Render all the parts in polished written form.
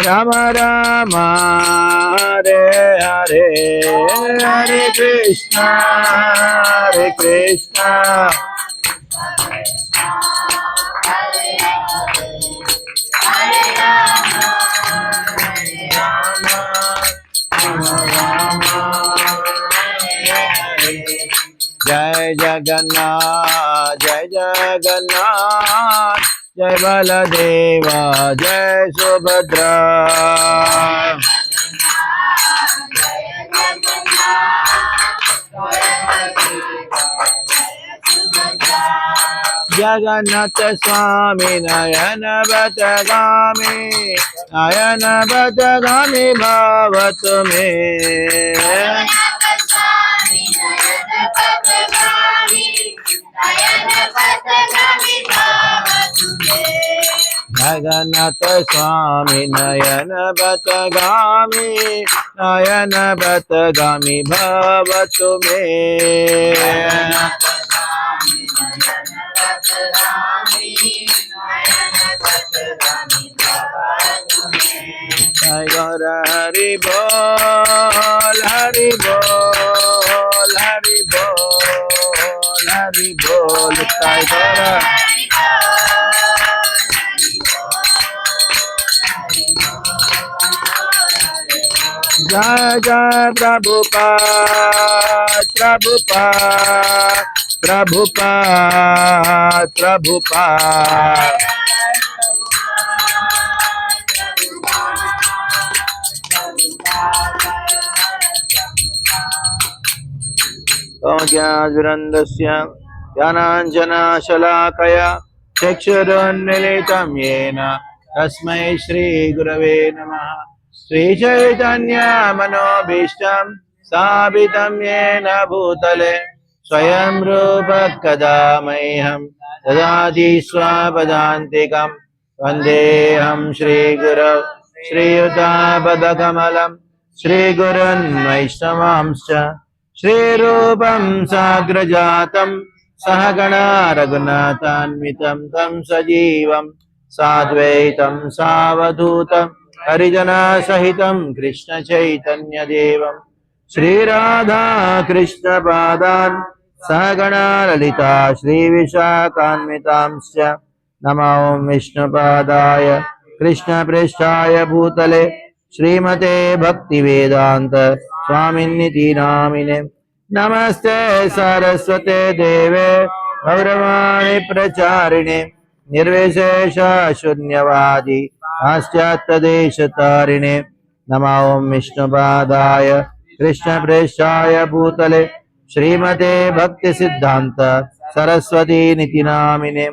Rama Rama Hare Hare Hare Krishna Hare Krishna Jai Jagannath, Jai Jagannath, Jai Baladeva, Jai Subhadra. Jagannath Swami Nayana Batagami, Nayana Batagami Bhavatu Me. Jagannath Swami Nayana Batagami, Nayana Batagami Bhavatu Me. Jai Gaura Hari Bol, Hari Bol, Hari Bol, Hari Bol, Jai Gaura. Jai Jai Prabhupada, Prabhupada, Prabhupada, Prabhupada. Ajnanvirandasya Jnananjana Shalakaya Chakshurunmilitam Yena Tasmai Shri Gurave Namaha Shri Chaitanya Manobhishtam Sthapitam Yena Bhutale Swayam Rupa Kada Mayham Dadati Swapadantikam Vandeham Shri Guru Shri Yuta Padakamalam Shri Gurun Vaishnavamscha Shri Rupam Sagrajatam Sahagana Raghunathanvitam Tam Sajivam Sadvaitam Savadutam Harijana Sahitam Krishna Chaitanya Devam Shri Radha Krishna Padan Sahagana Lalita Shri Vishakhanvitamsya Namo Vishnu Padaya Krishna Prishthaya Bhutale Srimate Bhakti Vedanta Swaminiti Namine Namaste Saraswate Deve Gauravani Pracharine Nirvishesha Shunyavadi Paschatya Deshatarine Namo Vishnu Padaya Krishna Prishthaya Bhutale Srimate Bhakti Siddhanta Saraswati Niti Namine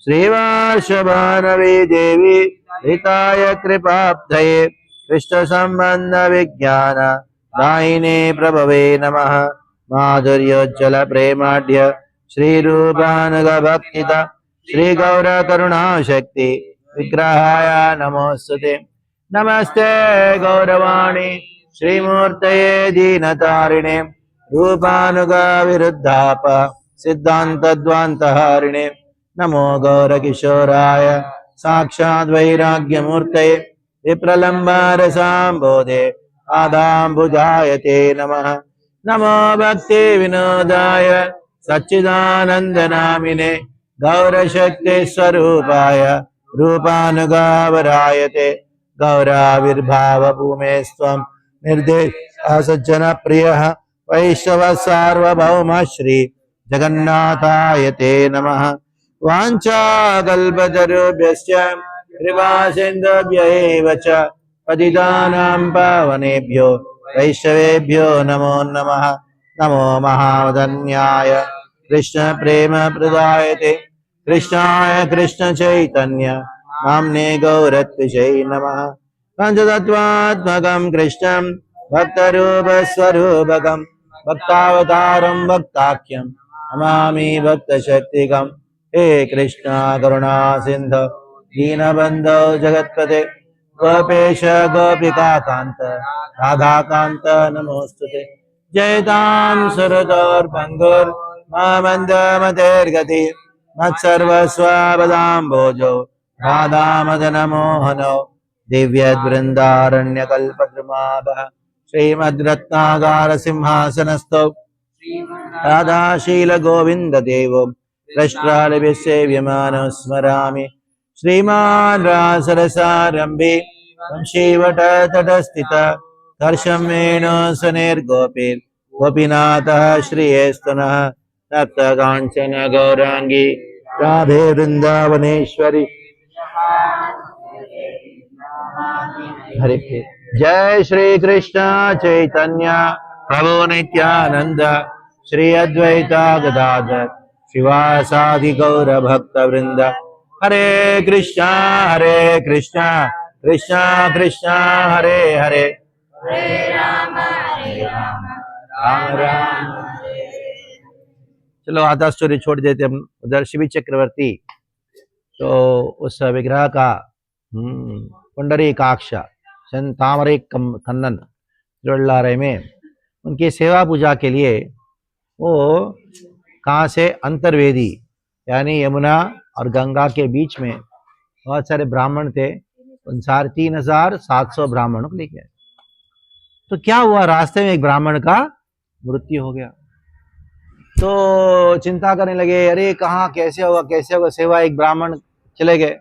Srivashabhanavi Devi Hitaya Kripabdhaye Krishna Sambandha Vijnana Daine Prabhave Namaha Madhuryojjala Premadhya Shri Rupanuga Bhaktita Shri Gaura Karuna Shakti Vigrahaya Namostute Namaste Gauravani Shri Murtaye Dinatarine Rupanuga Viruddhapa Siddhanta Dvanta Harine Namo Gaura Kishoraya Sakshat Vairagya Murtaye Vipralambara Sambodhe Adam Bujayate Namaha Namo Bhakti Vinodaya Satchidananda Namine Gaura Shakti Swarupaya Rupanugavarayate Gaura Virbhava Bhumestvam Nirdesh Asajjana Priyaha Vaishava Sarvabhauma Shri Jagannathayate Namaha Vancha Kalpatarubhyasya Kripasindubhya eva cha Patitanam pavanebhyo Vaishnavebhyo namo namaha Namo Mahavadanyaya Krishna Prema Pradayate Krishnaya Krishna Chaitanya Namne Gauratvishay Namaha Panchatattvatmakam Krishnam Bhaktarupa Swarupakam Bhaktavataram Bhaktakyam Namami Bhakta Shaktikam He Krishna Karuna Sindhu Deenabandho Jagatpate Gopesha Gopika Kanta Radha Kanta Namostute Jaitam Surador Pangur Mamanda Mater Gati Matsarva Swabadam Bojo Radha Madana Mohano दिव्यद्वृन्दारण्यकल्पद्रुमादः श्रीमद्रत्नागार सिंहासनस्थौ राधाशीलगोविन्ददेवो द्रष्ट्रालिभिः स्मरामि श्रीमान् रासरसारम्भे वंशीवटतटस्थित कर्षमेण सनेर्गोपीर् गोपीनाथः श्रियेस्तुनः तप्तकाञ्चन गौराङ्गी राधे वृन्दावनेश्वरी हरे जय श्री कृष्ण चैतन्य प्रभु नित्यानंद श्री अद्वैता गदाधर शिवासादि गौर भक्त वृंद हरे कृष्णा कृष्णा कृष्णा हरे हरे राम राम। चलो आधा story छोड़ देते हम। उधर शिवी चक्रवर्ती तो उस विग्रह का पुंडरीकाक्ष तामरे कन्नन जोड़लारे में उनकी सेवा पूजा के लिए वो कहाँ से अंतर्वेदी यानी यमुना और गंगा के बीच में बहुत सारे ब्राह्मण थे। उन 3,700 ब्राह्मणों को लेके आए। तो क्या हुआ, रास्ते में एक ब्राह्मण का मृत्यु हो गया। तो चिंता करने लगे, अरे कहाँ कैसे होगा सेवा। एक ब्राह्मण चले गए।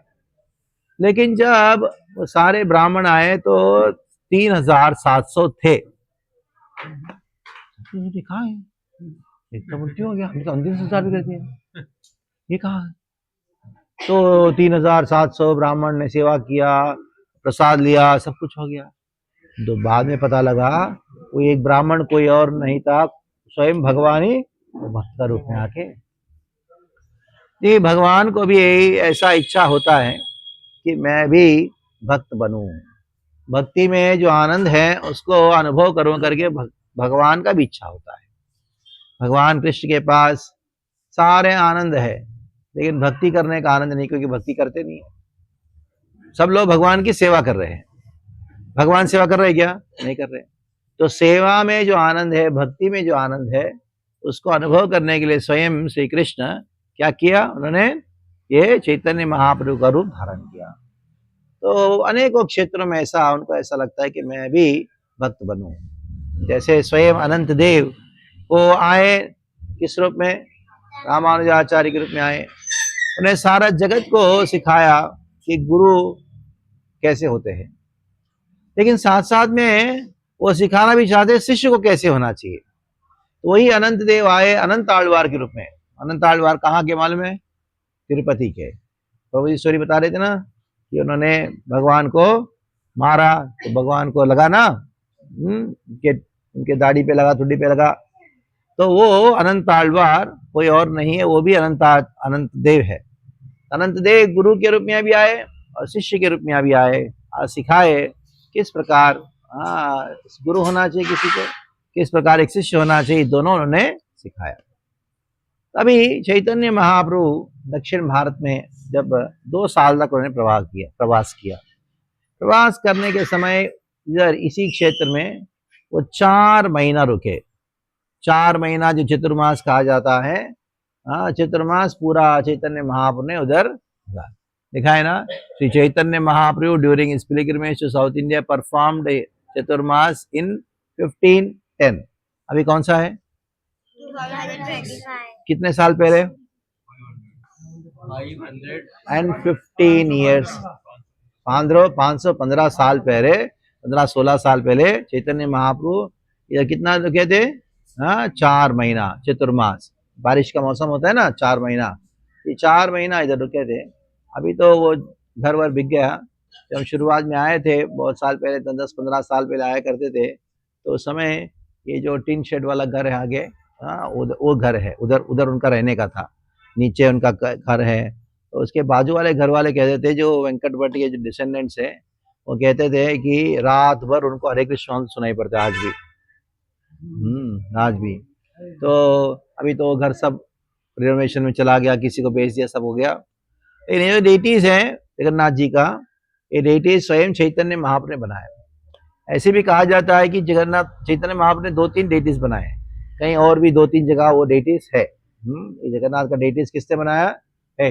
लेकिन जब वो सारे ब्राह्मण आए तो 3,700 थे। कहा है, एक तो मृत्यु हो गया, हम तो अंतिम संस्कार भी करते हैं, ये कहा। तो 3,700 ब्राह्मण ने सेवा किया, प्रसाद लिया, सब कुछ हो गया। तो बाद में पता लगा वो एक ब्राह्मण कोई और नहीं था, स्वयं भगवान ही भक्त का रूप में आके। ये भगवान को भी ऐसा इच्छा होता है कि मैं भी भक्त बनूं, भक्ति में जो आनंद है उसको अनुभव करूं करके भगवान का भी इच्छा होता है। भगवान कृष्ण के पास सारे आनंद है, लेकिन भक्ति करने का आनंद नहीं, क्योंकि भक्ति करते नहीं है। सब लोग भगवान की सेवा कर रहे हैं। भगवान सेवा कर रहे हैं क्या? नहीं कर रहे। तो सेवा में जो आनंद है, भक्ति में जो आनंद है, उसको अनुभव करने के लिए स्वयं श्री कृष्ण क्या किया, उन्होंने ये चैतन्य महाप्रभु का रूप धारण किया। तो अनेकों क्षेत्रों में ऐसा उनको ऐसा लगता है कि मैं भी भक्त बनूं। जैसे स्वयं अनंत देव वो आए, किस रूप में? रामानुजाचार्य के रूप में आए। उन्हें सारा जगत को सिखाया कि गुरु कैसे होते हैं, लेकिन साथ साथ में वो सिखाना भी चाहते शिष्य को कैसे होना चाहिए। तो वही अनंत देव आए अनंत आಳ್वार के रूप में। अनंत आಳ್वार कहाँ के मालूम है? तिरुपति के। प्रभु जी स्टोरी बता रहे थे ना कि उन्होंने भगवान को मारा, तो भगवान को लगा ना, उनके दाढ़ी पे लगा, ठुड्डी पे लगा। तो वो अनंत आಳ್वार कोई और नहीं है, वो भी अनंत देव है। अनंत देव गुरु के रूप में भी आए और शिष्य के रूप में भी आए और सिखाए किस प्रकार गुरु होना चाहिए किसी को, किस प्रकार एक शिष्य होना चाहिए, दोनों उन्होंने सिखाया। तभी चैतन्य महाप्रभु दक्षिण भारत में जब 2 साल तक उन्होंने प्रवास करने के समय इधर इसी क्षेत्र में वो 4 महीना रुके। 4 महीना जो चतुर्मास कहा जाता है, चतुर्मास पूरा चैतन्य महाप्रभु ने उधर लिखा है ना। Shri Chaitanya Mahaprabhu during his pilgrimage to South India performed Chaturmas in 1510। अभी कौन सा है? 2025। कितने साल पहले? 515 ईयर्स। 515 साल पहले, 15-16 साल पहले चैतन्य महाप्रभु इधर कितना रुके थे? 4 महीना चतुर्मास। बारिश का मौसम होता है ना, 4 महीना, ये 4 महीना इधर रुके थे। अभी तो वो घर वर बिक गया। जब हम शुरुआत में आए थे बहुत साल पहले, 10-15 साल पहले आया करते थे, तो उस समय ये जो टिन शेड वाला घर है आगे, वो घर है, उधर उनका रहने का था। नीचे उनका घर है। तो उसके बाजू वाले घर वाले कहते थे, जो वेंकट भट्ट के जो डिसेंडेंट्स है, वो कहते थे कि रात भर उनको हरे कृष्ण सुनाई पड़ता है आज भी। आज भी। तो अभी तो घर सब रिनोवेशन में चला गया, किसी को बेच दिया, सब हो गया। लेकिन ये जो डेटीज है जगन्नाथ जी का, ये डेटीज स्वयं चैतन्य महाप्रभु ने बनाया। ऐसे भी कहा जाता है कि जगन्नाथ चैतन्य महाप्रभु ने 2-3 डेटीज बनाए हैं। कहीं और भी 2-3 जगह वो डेटीज है। ये जगन्नाथ का डेटीज किसने बनाया है?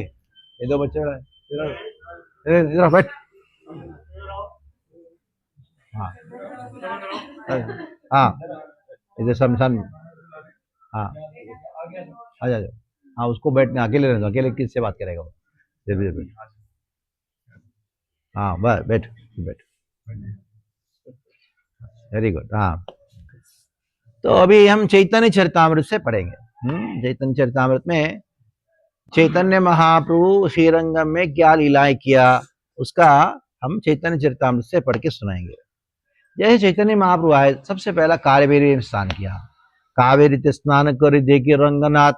ये 2 बच्चे बैठ। हाँ हाँ, इधर शमशान, हाँ आ जा जाओ। हाँ उसको बैठने अकेले रहने दो, अकेले किससे बात करेगा वो। धीरे धीरे बैठ, हाँ बस बैठ बैठ, वेरी गुड। हाँ तो अभी हम चैतन्य चरितामृत से पढ़ेंगे। चैतन्य चरितामृत में चैतन्य महाप्रभु श्रीरंगम में क्या लीलाएं किया, उसका हम चैतन्य चरितामृत से पढ़ के सुनाएंगे। जैसे चैतन्य महाप्रभु आए, सबसे पहला कावेरी में स्नान किया। कावेरी ते स्नान कर देखिए रंगनाथ,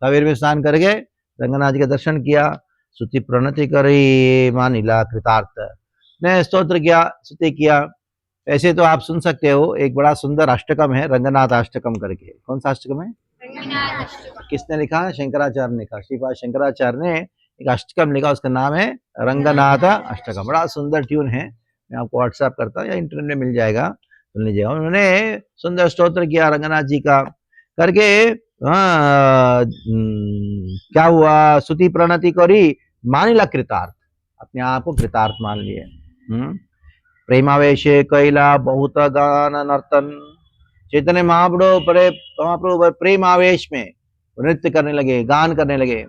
कावेरी में स्नान करके रंगनाथ जी का दर्शन किया। स्तुति प्रणति करी मां नीला कृतार्थ, ने स्तोत्र किया, स्तुति किया। ऐसे तो आप सुन सकते हो, एक बड़ा सुंदर अष्टकम है रंगनाथ अष्टकम करके। कौन सा अष्टकम है? किसने लिखा? शंकराचार्य ने लिखा। श्रीपाद शंकराचार्य ने एक अष्टकम लिखा, उसका नाम है रंगनाथ अष्टकम। बड़ा सुंदर ट्यून है, मैं आपको व्हाट्सएप करता हूँ या इंटरनेट में मिल जाएगा, सुन लीजिएगा। उन्होंने सुंदर स्तोत्र किया रंगनाथ जी का करके। क्या हुआ? स्तुति प्रणति करी मानिला कृतार्थ, अपने आप को कृतार्थ मान लिए। प्रेमावेशे कैला बहुत गान नर्तन, चैतन्य महाप्रभु प्रेम आवेश में नृत्य करने लगे, गान करने लगे।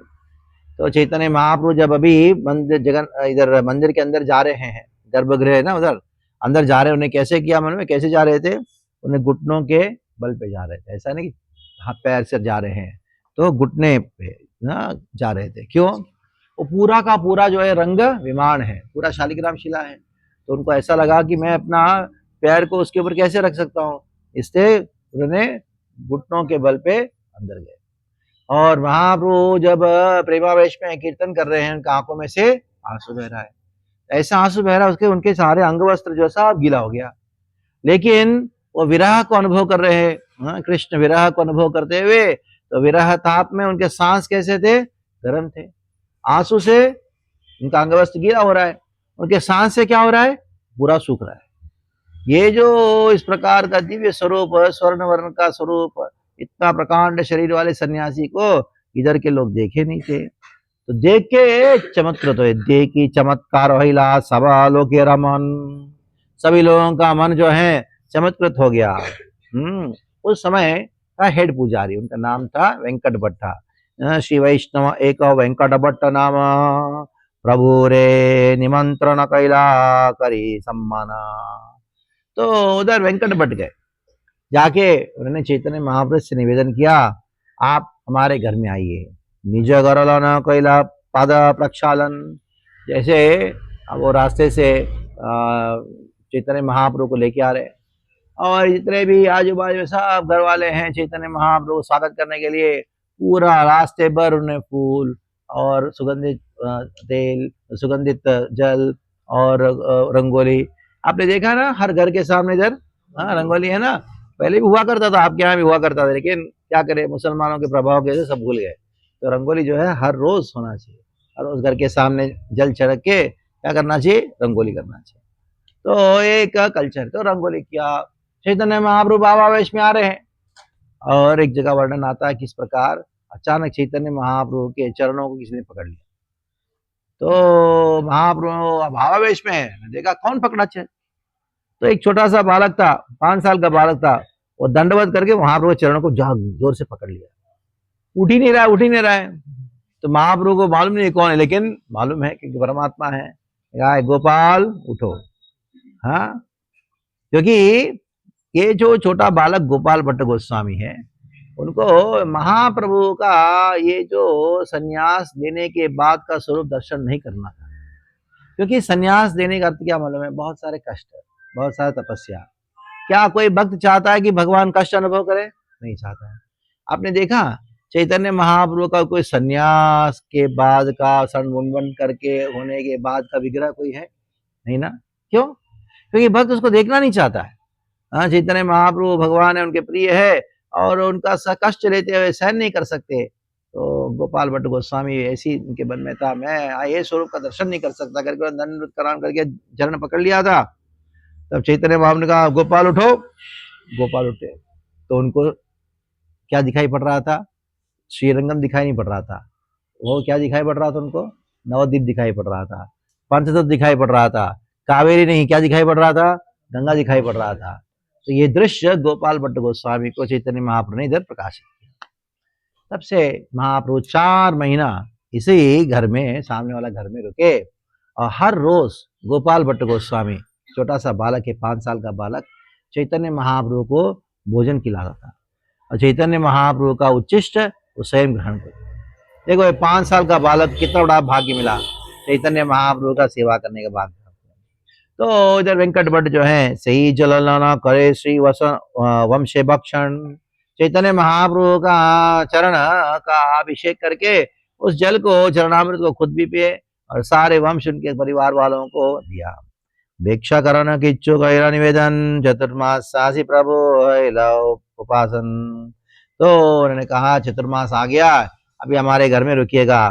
तो चैतन्य महाप्रभु जब अभी मंदिर इधर मंदिर के अंदर जा रहे हैं, गर्भगृह है ना उधर, अंदर जा रहे हैं, उन्हें कैसे किया? मन में कैसे जा रहे थे? उन्हें घुटनों के बल पे जा रहे थे, ऐसा नहीं कि हाथ पैर से जा रहे हैं, तो घुटने पे ना जा रहे थे। क्यों? वो पूरा का पूरा जो है रंग विमान है, पूरा शालिग्राम शिला है, तो उनको ऐसा लगा कि मैं अपना पैर को उसके ऊपर कैसे रख सकता हूँ, इसलिए उन्होंने घुटनों के बल पे अंदर गए। और महाप्रभु जब प्रेमावेश में कीर्तन कर रहे हैं, उनकी आंखों में से आंसू बह रहा है, ऐसा आंसू बह रहा है उसके, उनके सारे अंग वस्त्र जो सब गीला हो गया। लेकिन वो विरह को अनुभव कर रहे हैं, कृष्ण विरह को अनुभव करते हुए, तो विरह ताप में उनके सांस कैसे थे? गर्म थे। आंसू से उनका अंग वस्त्र गीला हो रहा है, उनके सांस से क्या हो रहा है? पूरा सूख रहा है। ये जो इस प्रकार का दिव्य स्वरूप, स्वर्ण वर्ण का स्वरूप, इतना प्रकांड शरीर वाले सन्यासी को इधर के लोग देखे नहीं थे। तो देख के चमत्कृत हुए, देखी चमत्कार होइला सभा लोके रमन, सभी लोगों का मन जो है चमत्कृत हो गया। उस समय का हेड पुजारी, उनका नाम था वेंकट भट्टा। श्री वैष्णव एक वेंकट भट्ट नाम, प्रभु रे निमंत्रण कैला करी सम्मान। तो उधर वेंकट भट्ट गए, जाके उन्होंने चैतन्य महाप्रभु से निवेदन किया, आप हमारे घर में आइए। निज गरलन कैला पाद प्रक्षालन, जैसे अब वो रास्ते से चैतन्य महाप्रभु को लेके आ रहे, और जितने भी आजू बाजू सब घर वाले हैं चैतन्य महाप्रभु स्वागत करने के लिए, पूरा रास्ते भर उन्हें फूल और सुगंधित तेल, सुगंधित जल और रंगोली। आपने देखा ना हर घर के सामने इधर रंगोली है ना, पहले भी हुआ करता था, आपके यहाँ भी हुआ करता था, लेकिन क्या करे, मुसलमानों के प्रभाव के वजह से सब भूल गए। तो रंगोली जो है हर रोज होना चाहिए, हर रोज घर के सामने जल छिड़क के क्या करना चाहिए? रंगोली करना चाहिए। तो एक कल्चर, तो रंगोली किया। चैतन्य महाप्रभु भावावेश में आ रहे हैं, और एक जगह वर्णन आता है किस प्रकार अचानक चैतन्य महाप्रभु के चरणों को किसी ने पकड़ लिया। तो महाप्रभु भावावेश में देखा कौन पकड़ा चाहिए, तो एक छोटा सा बालक था, 5 साल का बालक था, वो दंडवत करके महाप्रभु चरणों को जोर से पकड़ लिया। उठ ही नहीं रहा है। तो महाप्रभु को मालूम नहीं कौन है, लेकिन मालूम है कि परमात्मा है। कहा गोपाल उठो। हाँ, क्योंकि ये जो छोटा बालक गोपाल भट्ट गोस्वामी है, उनको महाप्रभु का ये जो सन्यास लेने के बाद का स्वरूप दर्शन नहीं करना था। क्योंकि सन्यास लेने का अर्थ क्या मालूम है? बहुत सारे कष्ट, बहुत सारा तपस्या। क्या कोई भक्त चाहता है कि भगवान कष्ट अनुभव करे? नहीं चाहता है। आपने देखा चैतन्य महाप्रभु का कोई सन्यास के बाद का मुंडन करके होने के बाद का विग्रह कोई है? नहीं ना। क्यों? क्योंकि भक्त उसको देखना नहीं चाहता है। हाँ, चैतन्य महाप्रभु भगवान है, उनके प्रिय है, और उनका कष्ट लेते हुए सहन नहीं कर सकते। तो गोपाल भट्ट गोस्वामी ऐसी उनके मन में था, मैं ये स्वरूप का दर्शन नहीं कर सकता करके दंड करान करके चरण पकड़ लिया था। तब चैतन्य महाप्रभु ने कहा गोपाल उठो। गोपाल उठे तो उनको क्या दिखाई पड़ रहा था? श्रीरंगम दिखाई नहीं पड़ रहा था। वो क्या दिखाई पड़ रहा था उनको? नवद्वीप दिखाई पड़ रहा था, पंचतत्व दिखाई पड़ रहा था, कावेरी नहीं, क्या दिखाई पड़ रहा था? गंगा दिखाई पड़ रहा था। तो ये दृश्य गोपाल भट्ट गोस्वामी को चैतन्य महाप्रभु ने इधर प्रकाशित किया। तब से महाप्रभु 4 महीना इसी घर में, सामने वाला घर में रुके, और हर रोज गोपाल भट्ट गोस्वामी, छोटा सा बालक है, 5 साल का बालक, चैतन्य महाप्रभु को भोजन खिलाता था, और चैतन्य महाप्रभु का उच्चिष्ट वो स्वयं ग्रहण करते। देखो ये 5 साल का बालक कितना बड़ा भाग्य मिला, चैतन्य महाप्रभु का सेवा करने का भाग्य। तो इधर वेंकट भट्ट जो है, सही जलना करे श्री वसन वंशे भक्षण, चैतन्य महाप्रभु का चरण का अभिषेक करके उस जल को, चरणामृत को खुद भी पिए और सारे वंश उनके परिवार वालों को दिया। भिक्षा करण की इच्छुक निवेदन, चतुर्मास सासी प्रभु उपासन। तो उन्होंने कहा चतुर्मास आ गया, अभी हमारे घर में रुकिएगा,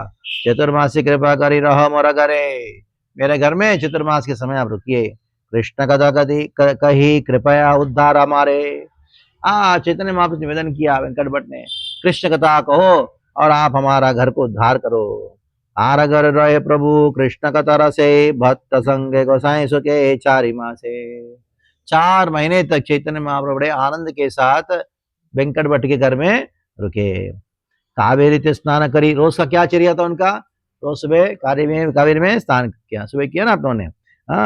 चतुर्मास की कृपा करी रहो मोरा घरे, मेरे घर में चतुर्मास के समय आप रुकिए। कृष्ण कथा कही कृपया उद्धार हमारे। चैतन्य महाप्रभु निवेदन किया वेंकट भट्ट ने, कृष्ण कथा कहो और आप हमारा घर को उद्धार करो। आर घर रहे प्रभु कृष्ण कथा रसे, भक्त संगे गोसाई सुखे 4 मासे। 4 महीने तक चैतन्य महाप्रभु बड़े आनंद के साथ वेंकट भट्ट के घर में रुके। कावेरी ते स्नान करी, रोज का क्या चर्या था उनका, रोज सुबह कावेरी में स्नान किया, सुबह किया ना आपने।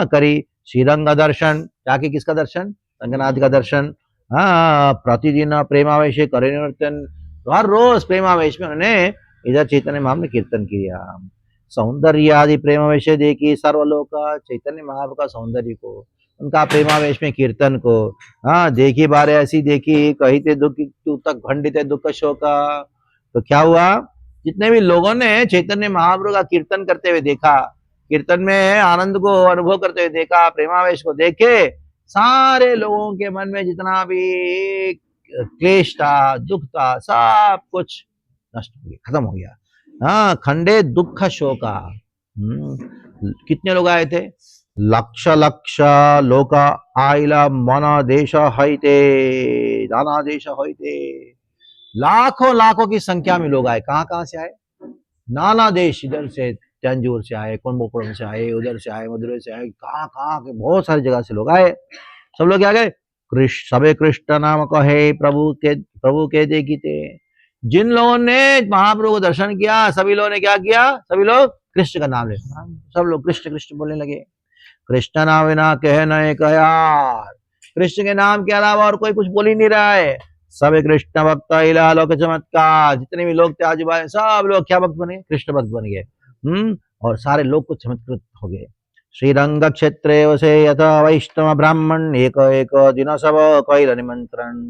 करी श्रीरंग दर्शन, जाके किसका दर्शन, रंगनाथ का दर्शन। प्रतिदिन प्रेमावेश करे नर्तन, हर रोज प्रेमावेश में उन्होंने इधर चैतन्य महाप्रभु ने कीर्तन किया। सौंदर्य आदि प्रेमावेश देखी सर्वलोक, चैतन्य महाप्रभु का सौंदर्य को, उनका प्रेमावेश में कीर्तन को देखी बारे ऐसी देखी, कही ते दुख तू तक खंडित दुख शोका। तो क्या हुआ, जितने भी लोगों ने चैतन्य महाप्रभु का कीर्तन करते हुए देखा, कीर्तन में आनंद को अनुभव करते हुए देखा, प्रेमावेश को देखे, सारे लोगों के मन में जितना भी क्लेश था, दुख था, सब कुछ नष्ट हो गया, खत्म हो गया। खंडे दुख शोका। कितने लोग आए थे, लक्ष लक्ष लोक आइला मन देश हईते, नाना देश हईते, लाखों लाखों की संख्या में लोग आए। कहाँ से आए, नाना देश, इधर से तंजूर से आए, कुंभकोणम से आए, उधर से आए, मदुरै से आए, कहाँ के बहुत सारी जगह से लोग आए। सब लोग क्या गए, सबे कृष्ण नाम कहे प्रभु के देखते। जिन लोगों ने महाप्रभु को दर्शन किया, सभी लोगों ने क्या किया, सभी लोग कृष्ण का नाम ले, सब लोग कृष्ण कृष्ण बोलने लगे। कृष्ण नाम बिना कहे नए कयार, कृष्ण के नाम के अलावा और कोई कुछ बोल ही नहीं रहा है। सब कृष्ण भक्त लोक चमत्कार, जितने भी लोग थे आजू बाजू सब लोग क्या भक्त बने, कृष्ण भक्त बन गए। और सारे लोग कुछ चमत्कृत हो गए। श्रीरंग क्षेत्रे वसे यथा वैष्णव ब्राह्मण एक एक दिन सब कैल निमंत्रण।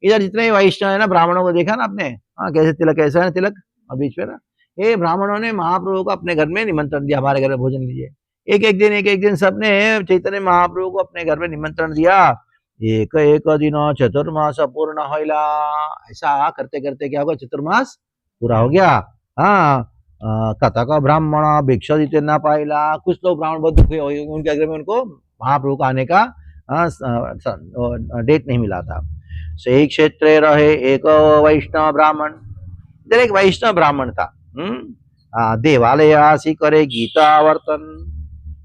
इधर जितने वैष्णव है ना, ब्राह्मणों को देखा ना आपने, कैसे तिलक, ऐसा है तिलक और बीच में ना, ये ब्राह्मणों ने महाप्रभु को अपने घर में निमंत्रण दिया, हमारे घर में भोजन लीजिए। एक एक दिन सबने चैतन्य महाप्रभु को अपने घर में निमंत्रण दिया। एक एक दिन चतुर्मास पूर्ण होइला, ऐसा करते करते क्या होगा, चतुर्मास पूरा हो गया। कथा का ब्राह्मण भिक्षा देते ना पाइला, कुछ लोग ब्राह्मण बहुत दुखी हो, उनके घर में उनको महाप्रभु को आने का डेट नहीं मिला था। सही क्षेत्र रहे एक वैष्णव ब्राह्मण, इधर एक वैष्णव ब्राह्मण था। देवालय आसी करे गीता आवर्तन,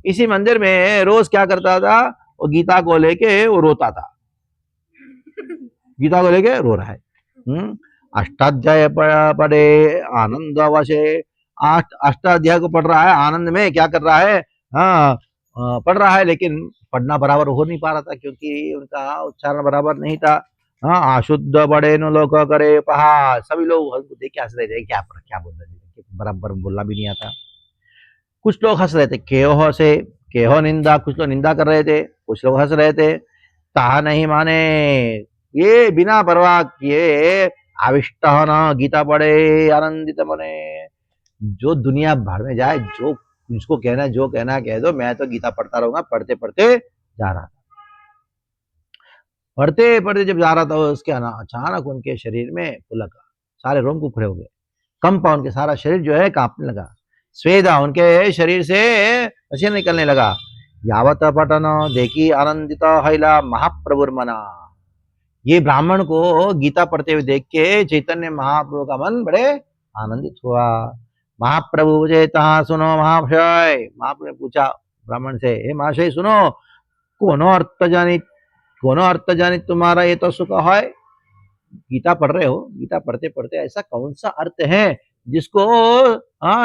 इसी मंदिर में रोज क्या करता था, वो गीता को लेके वो रोता था, गीता को लेके रो रहा है। अष्टाध्याय पढ़े आनंद अवश्य, अष्टाध्याय को पढ़ रहा है, आनंद में क्या कर रहा है, पढ़ रहा है, लेकिन पढ़ना बराबर हो नहीं पा रहा था, क्योंकि उनका उच्चारण बराबर नहीं था। अशुद्ध बड़े नो लोग करे पहाड़, सभी लोग देख के हंस रहे थे, क्या बोल रहे थे, बराबर बोलना भी नहीं आता। कुछ लोग हंस रहे थे, केहो निंदा, कुछ लोग निंदा कर रहे थे, कुछ लोग हंस रहे थे। ताहा नहीं माने, ये बिना परवाह किए आविष्ट होना, गीता पढ़े आनंदित बने। जो दुनिया भर में जाए, जो जिसको कहना है, जो कहना है कह दो, मैं तो गीता पढ़ता रहूंगा। पढ़ते पढ़ते जा रहा था, पढ़ते पढ़ते जब जा रहा था, उसके अचानक उनके शरीर में पुलक, सारे रोम को खड़े हो गए, कंपा, उनके सारा शरीर जो है कांपने लगा, स्वेदा, उनके शरीर से पसीना निकलने लगा। यावत पठन देखी आनंदित हैला महाप्रभुर मना, ये ब्राह्मण को गीता पढ़ते हुए देख के चैतन्य महाप्रभु का मन बड़े आनंदित हुआ। महाप्रभु जे तहा सुनो महाशय, महाप्रभु ने पूछा ब्राह्मण से, हे महाशय सुनो, कोनो अर्थ जानित तुम्हारा ये तो सुख है। गीता पढ़ रहे हो, गीता पढ़ते पढ़ते ऐसा कौन सा अर्थ है जिसको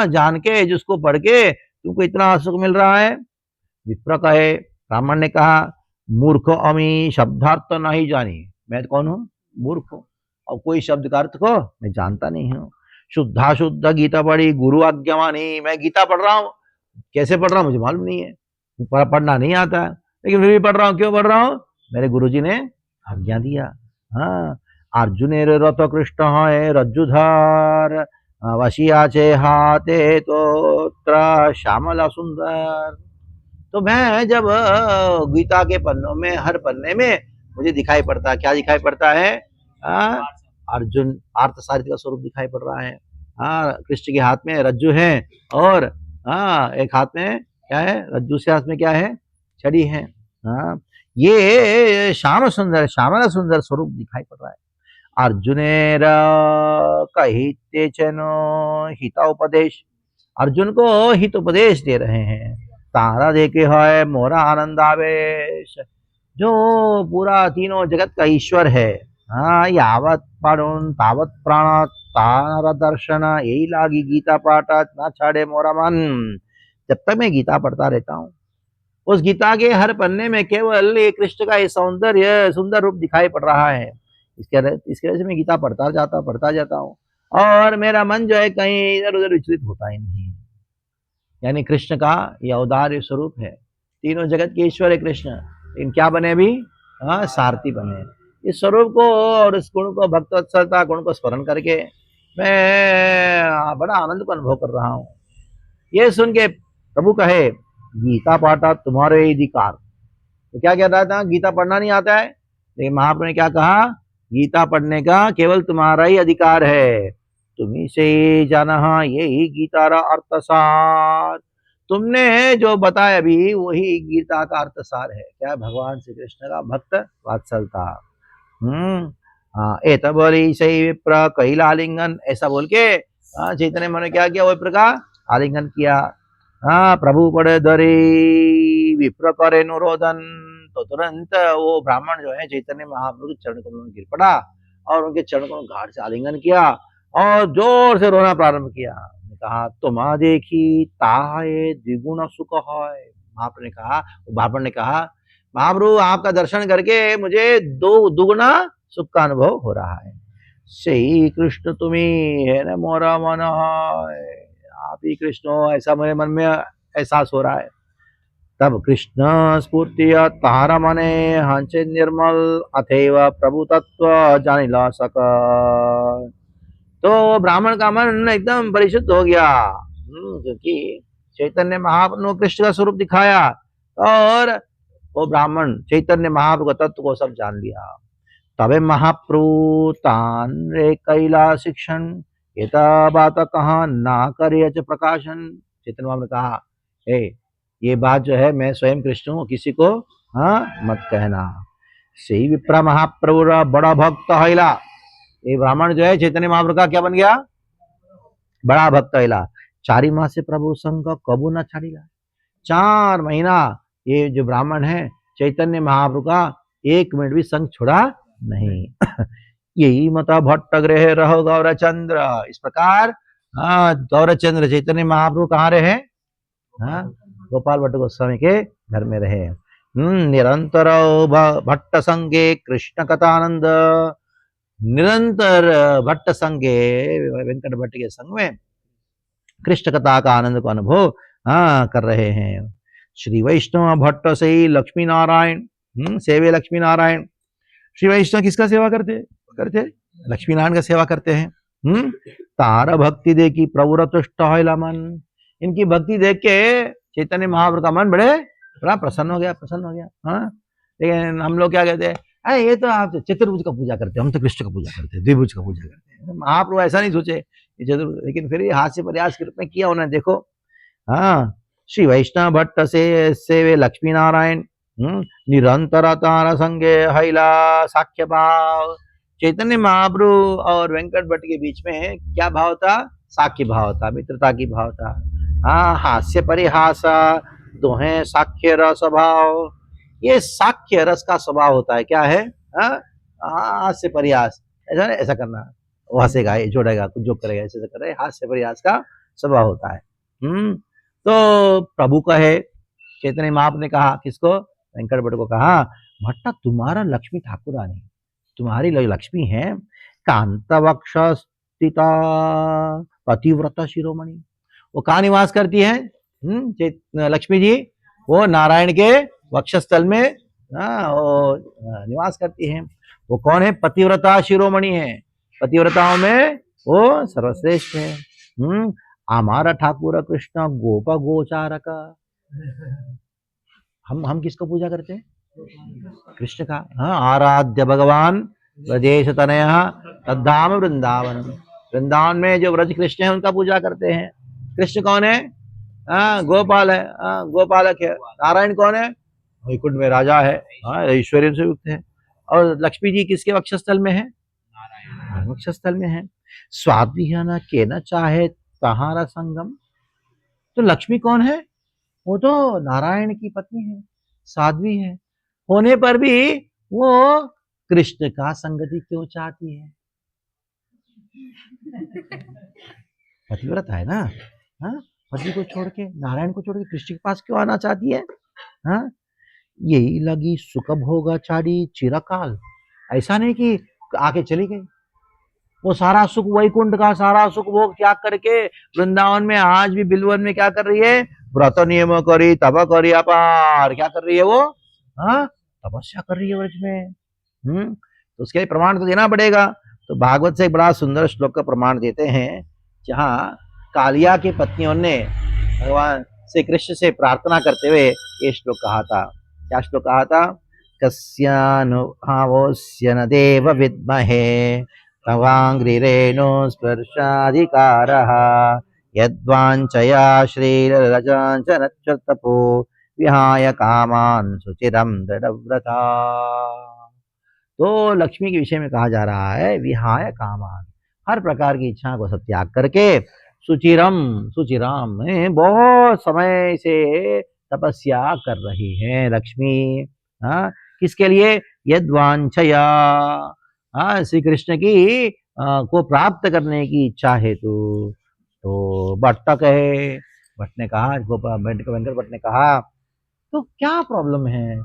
जान के, जिसको पढ़ के तुमको इतना सुख मिल रहा है। विप्र कहे, ब्राह्मण ने कहा, मूर्ख अमी शब्दार्थ नहीं जानी। मैं कौन हूँ? मूर्ख हूँ, और कोई शब्द का अर्थ को मैं जानता नहीं हूँ। शुद्धा शुद्ध गीता पढ़ी गुरु आज्ञा मानी। मैं गीता पढ़ रहा हूँ, कैसे पढ़ रहा हूँ मुझे मालूम नहीं है, पढ़ना नहीं आता है, लेकिन फिर भी पढ़ रहा हूँ। क्यों पढ़ रहा हूँ? मेरे गुरुजी ने आज्ञा दिया। हाँ, अर्जुनेर रथ कृष्ण है रज्जुधर, वशिया चे हाथे तो श्यामला सुंदर। तो मैं जब गीता के पन्नों में, हर पन्ने में मुझे दिखाई पड़ता है, क्या दिखाई पड़ता है? अर्जुन पार्थसारथी का स्वरूप दिखाई पड़ रहा है। कृष्ण के हाथ में रज्जु है, और एक हाथ में क्या है? रज्जु से हाथ में क्या है? छड़ी है। ये श्याम सुंदर, श्यामला सुंदर स्वरूप दिखाई पड़ रहा है। अर्जुनेर कहिते चनो हितोपदेश। अर्जुन को हित उपदेश दे रहे हैं। तारा देखे है मोरा आनंद आवेश। जो पूरा तीनों जगत का ईश्वर है, यावत पढ़ुन तावत प्राण तारा दर्शन, यही लागी गीता पाठा ना छाड़े मोरा मन। जब तक मैं गीता पढ़ता रहता हूँ, उस गीता के हर पन्ने में केवल ये कृष्ण का ये सौंदर्य, सुंदर रूप दिखाई पड़ रहा है। इसके वजह से मैं गीता पढ़ता जाता हूँ, और मेरा मन जो है कहीं इधर उधर विचलित होता ही नहीं। यानी कृष्ण का यह औदार्य स्वरूप है। तीनों जगत के ईश्वर है कृष्ण, लेकिन क्या बने अभी? सारथी बने। इस स्वरूप को और इस गुण को, भक्तवत्सलता गुण को स्मरण करके मैं बड़ा आनंद को अनुभव कर रहा हूँ। ये सुन के प्रभु कहे, गीता पाठा तुम्हारे अधिकार। तो क्या कह रहा था? गीता पढ़ना नहीं आता है, लेकिन महाप्रभु ने क्या कहा? गीता पढ़ने का केवल तुम्हारा ही अधिकार है। तुम्ही से जाना, यही गीता का अर्थसार। तुमने जो बताया अभी वही गीता का अर्थसार है। क्या? भगवान श्री कृष्ण का भक्त वात्सलता। एत बोली सही विप्र कैला आलिंगन, ऐसा बोल के चैतन्य मन ने क्या किया? वो विप्र का आलिंगन किया। प्रभु पड़े धरी विप्र करे अनुरोधन। तो तुरंत वो ब्राह्मण जो है चैतन्य महाप्रभु के चरण कमलों में गिर पड़ा, और उनके चरण को गाढ़ से आलिंगन किया, और जोर से रोना प्रारंभ किया। कहा, तुम्हा देखी ताहे द्विगुण सुख है। महाप्रभु ने कहा, ब्राह्मण ने कहा, महाप्रभु आपका दर्शन करके मुझे दुगुना सुख का अनुभव हो रहा है। सही कृष्ण तुम्ही है न मोरा मन है। आप ही कृष्ण हो, ऐसा मेरे मन में एहसास हो रहा है। तब कृष्ण स्फूर्ति तारा मने हंसे निर्मल, अथैव प्रभु तत्व जानिला सक। तो ब्राह्मण का मन एकदम परिशुद्ध हो गया, क्योंकि चैतन्य महाप्रभु कृष्ण का स्वरूप दिखाया, और वो ब्राह्मण चैतन्य महाप्रभु का तत्व को सब जान लिया। तबे महाप्रभु तान रे कैला शिक्षण, ये बात कहा ना करे प्रकाशन। चैतन्य महाप्रभु ने कहा, ये बात जो है मैं स्वयं कृष्ण हूँ, किसी को मत कहना। सही विप्रा महाप्रभु बड़ा भक्त हैला। ये ब्राह्मण जो है चैतन्य महाप्रभु का क्या बन गया? बड़ा भक्त हैला। 4 माह से प्रभु संग कबू न छाड़ीला। 4 महीना ये जो ब्राह्मण है चैतन्य महाप्रभु का 1 मिनट भी संग छोड़ा नहीं। यही मता भट्ट गृह रहो गौरचंद्र। इस प्रकार गौरचंद्र चैतन्य महाप्रभु कहाँ रहे? गोपाल भट्ट गोस्वामी के घर में रहे। निरंतर भट्ट संगे कृष्ण कथानंद। निरंतर भट्ट संगे, वेंकट भट्ट के संग में कृष्ण कथा का आनंद को अनुभव कर रहे हैं। श्री वैष्णव भट्ट से ही लक्ष्मी नारायण सेवे लक्ष्मी नारायण। श्री वैष्णव किसका सेवा करते? लक्ष्मी नारायण का सेवा करते हैं। तार भक्ति देखी प्रभु तुष्ट है मन। इनकी भक्ति देख के चैतन्य महाप्रभु का मन बड़ा प्रसन्न हो गया। लेकिन हम लोग क्या कहते हैं, अरे ये तो आप चतुर्भुज का पूजा करते हैं, हम तो कृष्ण का पूजा करते हैं, द्विभुज का पूजा करते हैं। महाप्रभु ऐसा नहीं सोचे चतुर्भुज, लेकिन फिर हास्य प्रयास के रूप में किया उन्होंने। देखो, श्री वैष्णव भट्ट से सेवे लक्ष्मी नारायण। निरंतर तारा संगे हैला साख्य भाव। चैतन्य महाप्रभु और वेंकट भट्ट के बीच में क्या भाव था? साख्य भाव था, मित्रता की भाव था। हास्य परिहास दोहे साख्य रस भाव। ये साक्ष्य रस का स्वभाव होता है। क्या है? हास्य परिहास, ऐसा नहीं, ऐसा करना, वो हंसेगा, ये जोड़ेगा, कुछ जो करेगा, ऐसे करे, हास्य परिहास का स्वभाव होता है। तो प्रभु कहे, चैतन्य महाप्रभु ने कहा, किसको? वेंकट भट्ट को कहा, भट्टा तुम्हारा लक्ष्मी ठाकुरानी, तुम्हारी लक्ष्मी है कांतवक्ष स्थिता पतिव्रता शिरोमणि। वो कहाँ निवास करती है? लक्ष्मी जी वो नारायण के वक्षस्थल में वो निवास करती है। वो कौन है? पतिव्रता शिरोमणि है, पतिव्रताओं में वो सर्वश्रेष्ठ है। हमारा ठाकुर कृष्ण गोप गोचारक। हम किसको पूजा करते हैं? कृष्ण का। हाँ, आराध्य भगवान ब्रजेश तनय तद्धाम वृंदावन। वृंदावन में जो ब्रज कृष्ण है उनका पूजा करते हैं। कृष्ण कौन है? गोपाल है, गोपालक है। नारायण कौन है? वैकुंठ में राजा है, ऐश्वर्य से युक्त है। और लक्ष्मी जी किसके वक्षस्थल में है? नारायण वक्षस्थल में है। स्वाद्विहन के न चाहे तहारा संगम। तो लक्ष्मी कौन है? वो तो नारायण की पत्नी है, साध्वी है, होने पर भी वो कृष्ण का संगति क्यों चाहती है? पतिव्रता है ना। हाँ, पति को छोड़ के, नारायण को छोड़ के कृष्ण के पास क्यों आना चाहती है? हाँ, यही लगी सुख भोग चाड़ी चिरकाल। ऐसा नहीं कि आके चली गई, वो सारा सुख, वैकुंठ का सारा सुख भोग त्याग करके वृंदावन में आज भी बिलवन में क्या कर रही है? व्रत नियम करी, तप करी अपार। क्या कर रही है वो? तपस्या कर रही है व्रज में। तो उसके लिए प्रमाण तो देना पड़ेगा। तो भागवत से एक बड़ा सुंदर श्लोक का प्रमाण देते हैं, जहाँ कालिया की पत्नियों ने भगवान श्री कृष्ण से प्रार्थना करते हुए ये श्लोक कहा था। क्या श्लोक कहा था? कस्यानुभावोस्य न देव विद्महे तवांग्रिरेणु स्पर्शाधिकारः यद्वांचया श्रीरजाञ्चनच्चतपो विहाय कामान् सुचिरं दृढ़व्रता। तो लक्ष्मी के विषय में कहा जा रहा है, विहाय कामान, हर प्रकार की इच्छा को सब त्याग करके सुचिरम, सुचिराम बहुत समय से तपस्या कर रही है लक्ष्मी। किसके लिए? यद्वांछया, श्री कृष्ण की को प्राप्त करने की इच्छा हेतु। तो भट्ट कहे, भट्ट ने कहा, वेंकट भट्ट ने कहा, तो क्या प्रॉब्लम है?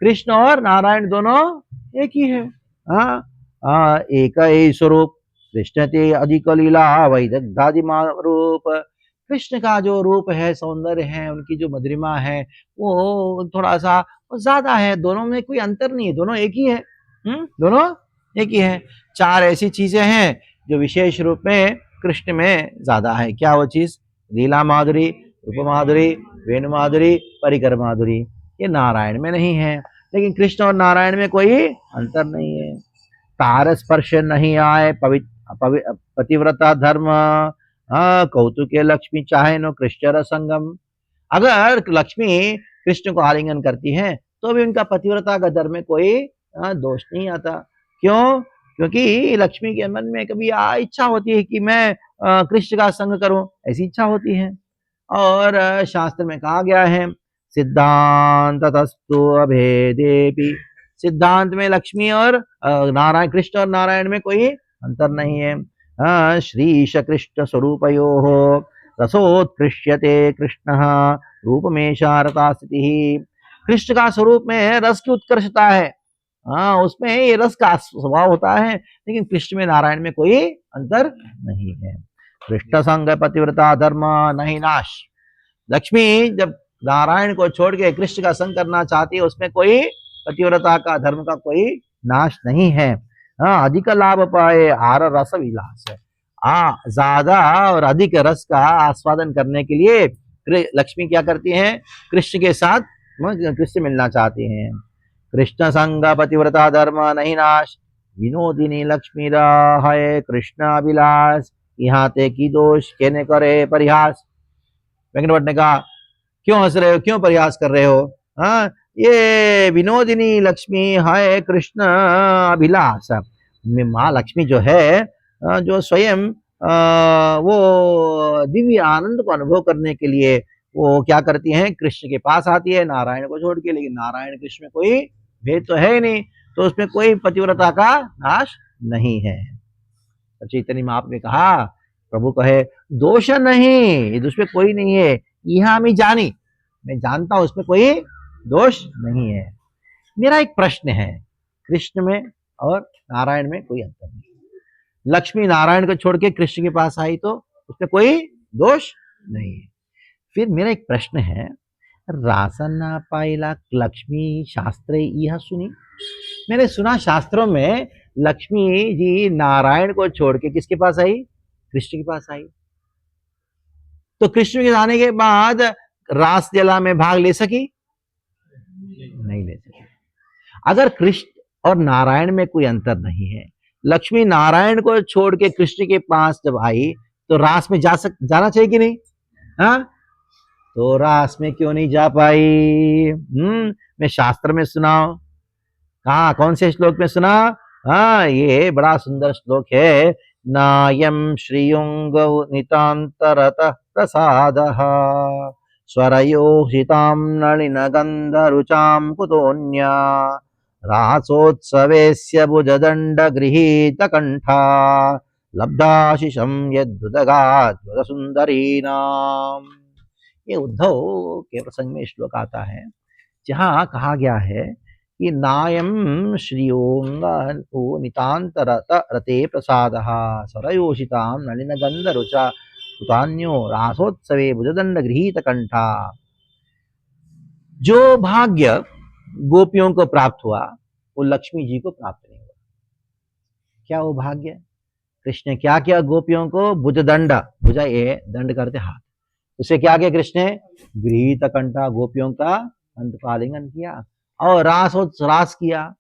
कृष्ण और नारायण दोनों एक ही है। एक ही स्वरूप। कृष्ण ते अधिक लीला वैदग्धादि रूप। कृष्ण का जो रूप है, सौंदर्य है, उनकी जो मधुरिमा है, वो थोड़ा सा ज्यादा है। दोनों में कोई अंतर नहीं है, दोनों एक ही है। दोनों एक ही है। चार ऐसी चीजें हैं जो विशेष रूप में कृष्ण में ज्यादा है। क्या वो चीज? लीला माधुरी, रूप माधुरी, वेणु माधुरी, परिकर माधुरी। ये नारायण में नहीं है। लेकिन कृष्ण और नारायण में कोई अंतर नहीं है। तार स्पर्श नहीं आए पतिव्रता धर्म। कौतुके लक्ष्मी चाहे नो कृष्ण संगम। अगर लक्ष्मी कृष्ण को आलिंगन करती है तो भी उनका पतिव्रता का धर्म में कोई दोष नहीं आता। क्यों? क्योंकि लक्ष्मी के मन में कभी इच्छा होती है कि मैं कृष्ण का संग करूं, ऐसी इच्छा होती है। और शास्त्र में कहा गया है, सिद्धांत तस्तु अभेदेपि। सिद्धांत में लक्ष्मी और नारायण, कृष्ण और नारायण में कोई अंतर नहीं है। श्रीश कृष्ण स्वरूपयोः रसोत्कृष्यते कृष्ण रूपमेशा रता स्थिति। कृष्ण का स्वरूप में रस की उत्कृष्टता है। उसमें ये रस का स्वभाव होता है, लेकिन कृष्ण में नारायण में कोई अंतर नहीं है। कृष्ण संग पतिव्रता धर्म नहीं नाश। लक्ष्मी जब नारायण को छोड़ के कृष्ण का संग करना चाहती है, उसमें कोई पतिव्रता का धर्म का कोई नाश नहीं है। अधिक लाभ पाए आर रस विलास। ज्यादा और अधिक रस का आस्वादन करने के लिए लक्ष्मी क्या करती हैं? कृष्ण के साथ कृष्ण मिलना चाहती हैं। कृष्ण संग पतिव्रता धर्म नहीं नाश। विनोदिनी लक्ष्मी है कृष्ण अभिलाष। यहाँ ते की दोष केने करे परिहास। वेंकट भट्ट ने कहा, क्यों हंस रहे हो, क्यों प्रयास कर रहे हो? ये विनोदिनी लक्ष्मी है कृष्ण अभिलाष। माँ लक्ष्मी जो है, जो स्वयं वो दिव्य आनंद को अनुभव करने के लिए वो क्या करती हैं, कृष्ण के पास आती है नारायण को छोड़ के, लेकिन नारायण कृष्ण में कोई भेद तो है ही नहीं, तो उसमें कोई पतिव्रता का नाश नहीं है। तो चैतन्य महाप्रभु ने कहा, प्रभु कहे दोष नहीं, उसमें कोई नहीं है, यह मैं जानी, मैं जानता हूं उसमें कोई दोष नहीं है। मेरा एक प्रश्न है, कृष्ण में और नारायण में कोई अंतर नहीं, लक्ष्मी नारायण को छोड़ के कृष्ण के पास आई तो उसमें कोई दोष नहीं है। फिर मेरा एक प्रश्न है, रासना पाइला लक्ष्मी शास्त्रे यह सुनी, मैंने सुना शास्त्रों में लक्ष्मी जी नारायण को छोड़ के किसके पास आई, कृष्ण के पास आई, तो कृष्ण के आने के बाद रास लीला में भाग ले सकी, नहीं ले सकी। अगर कृष्ण और नारायण में कोई अंतर नहीं है, लक्ष्मी नारायण को छोड़ के कृष्ण के पास जब आई तो रास में जाना चाहिए कि नहीं, हाँ, तो रास में क्यों नहीं जा पाई? मैं शास्त्र में सुनाओ, कहा कौन से श्लोक में सुना? हाँ, ये बड़ा सुंदर श्लोक है, नायम श्रीयुंग नितांतरत प्रसादः स्वरयोषितां नलिन गंधरुचां कुतोन्या रासोत्सवेस्य भुजदंड गृहीत कंठा लब्धाशिषं यद्दुदगात् सुंदरीनाम। ये उद्धव के प्रसंग में श्लोक आता है, जहां कहा गया है कि नायम श्रियोंग नितांत रते प्रसादः स्वरयोषितां नलिन गंधरुचा कुतान्यो रासोत्सवे भुजदंड गृहीत कंठा। जो भाग्य गोपियों को प्राप्त हुआ वो लक्ष्मी जी को प्राप्त नहीं हुआ। क्या वो भाग्य? कृष्ण ने क्या किया गोपियों को? भुजदंड, भुजा ये दंड करते हाथ, उसे क्या किया कृष्ण ने? गृहीत कंठा, गोपियों का कंठ का आलिंगन किया और रास किया।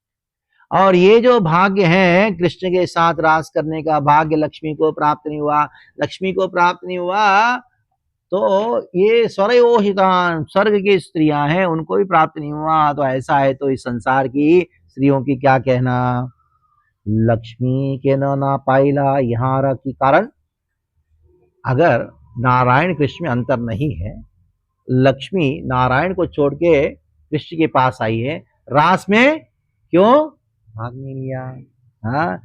और ये जो भाग्य है कृष्ण के साथ रास करने का भाग्य लक्ष्मी को प्राप्त नहीं हुआ, लक्ष्मी को प्राप्त नहीं हुआ तो ये स्वरयोषितान, स्वर्ग की स्त्रियां हैं, उनको भी प्राप्त नहीं हुआ। तो ऐसा है तो इस संसार की स्त्रियों की क्या कहना? लक्ष्मी के ना पाइला यहाँ की कारण, अगर नारायण कृष्ण में अंतर नहीं है, लक्ष्मी नारायण को छोड़ के कृष्ण के पास आई है, रास में क्यों भाग नहीं लिया? हाँ,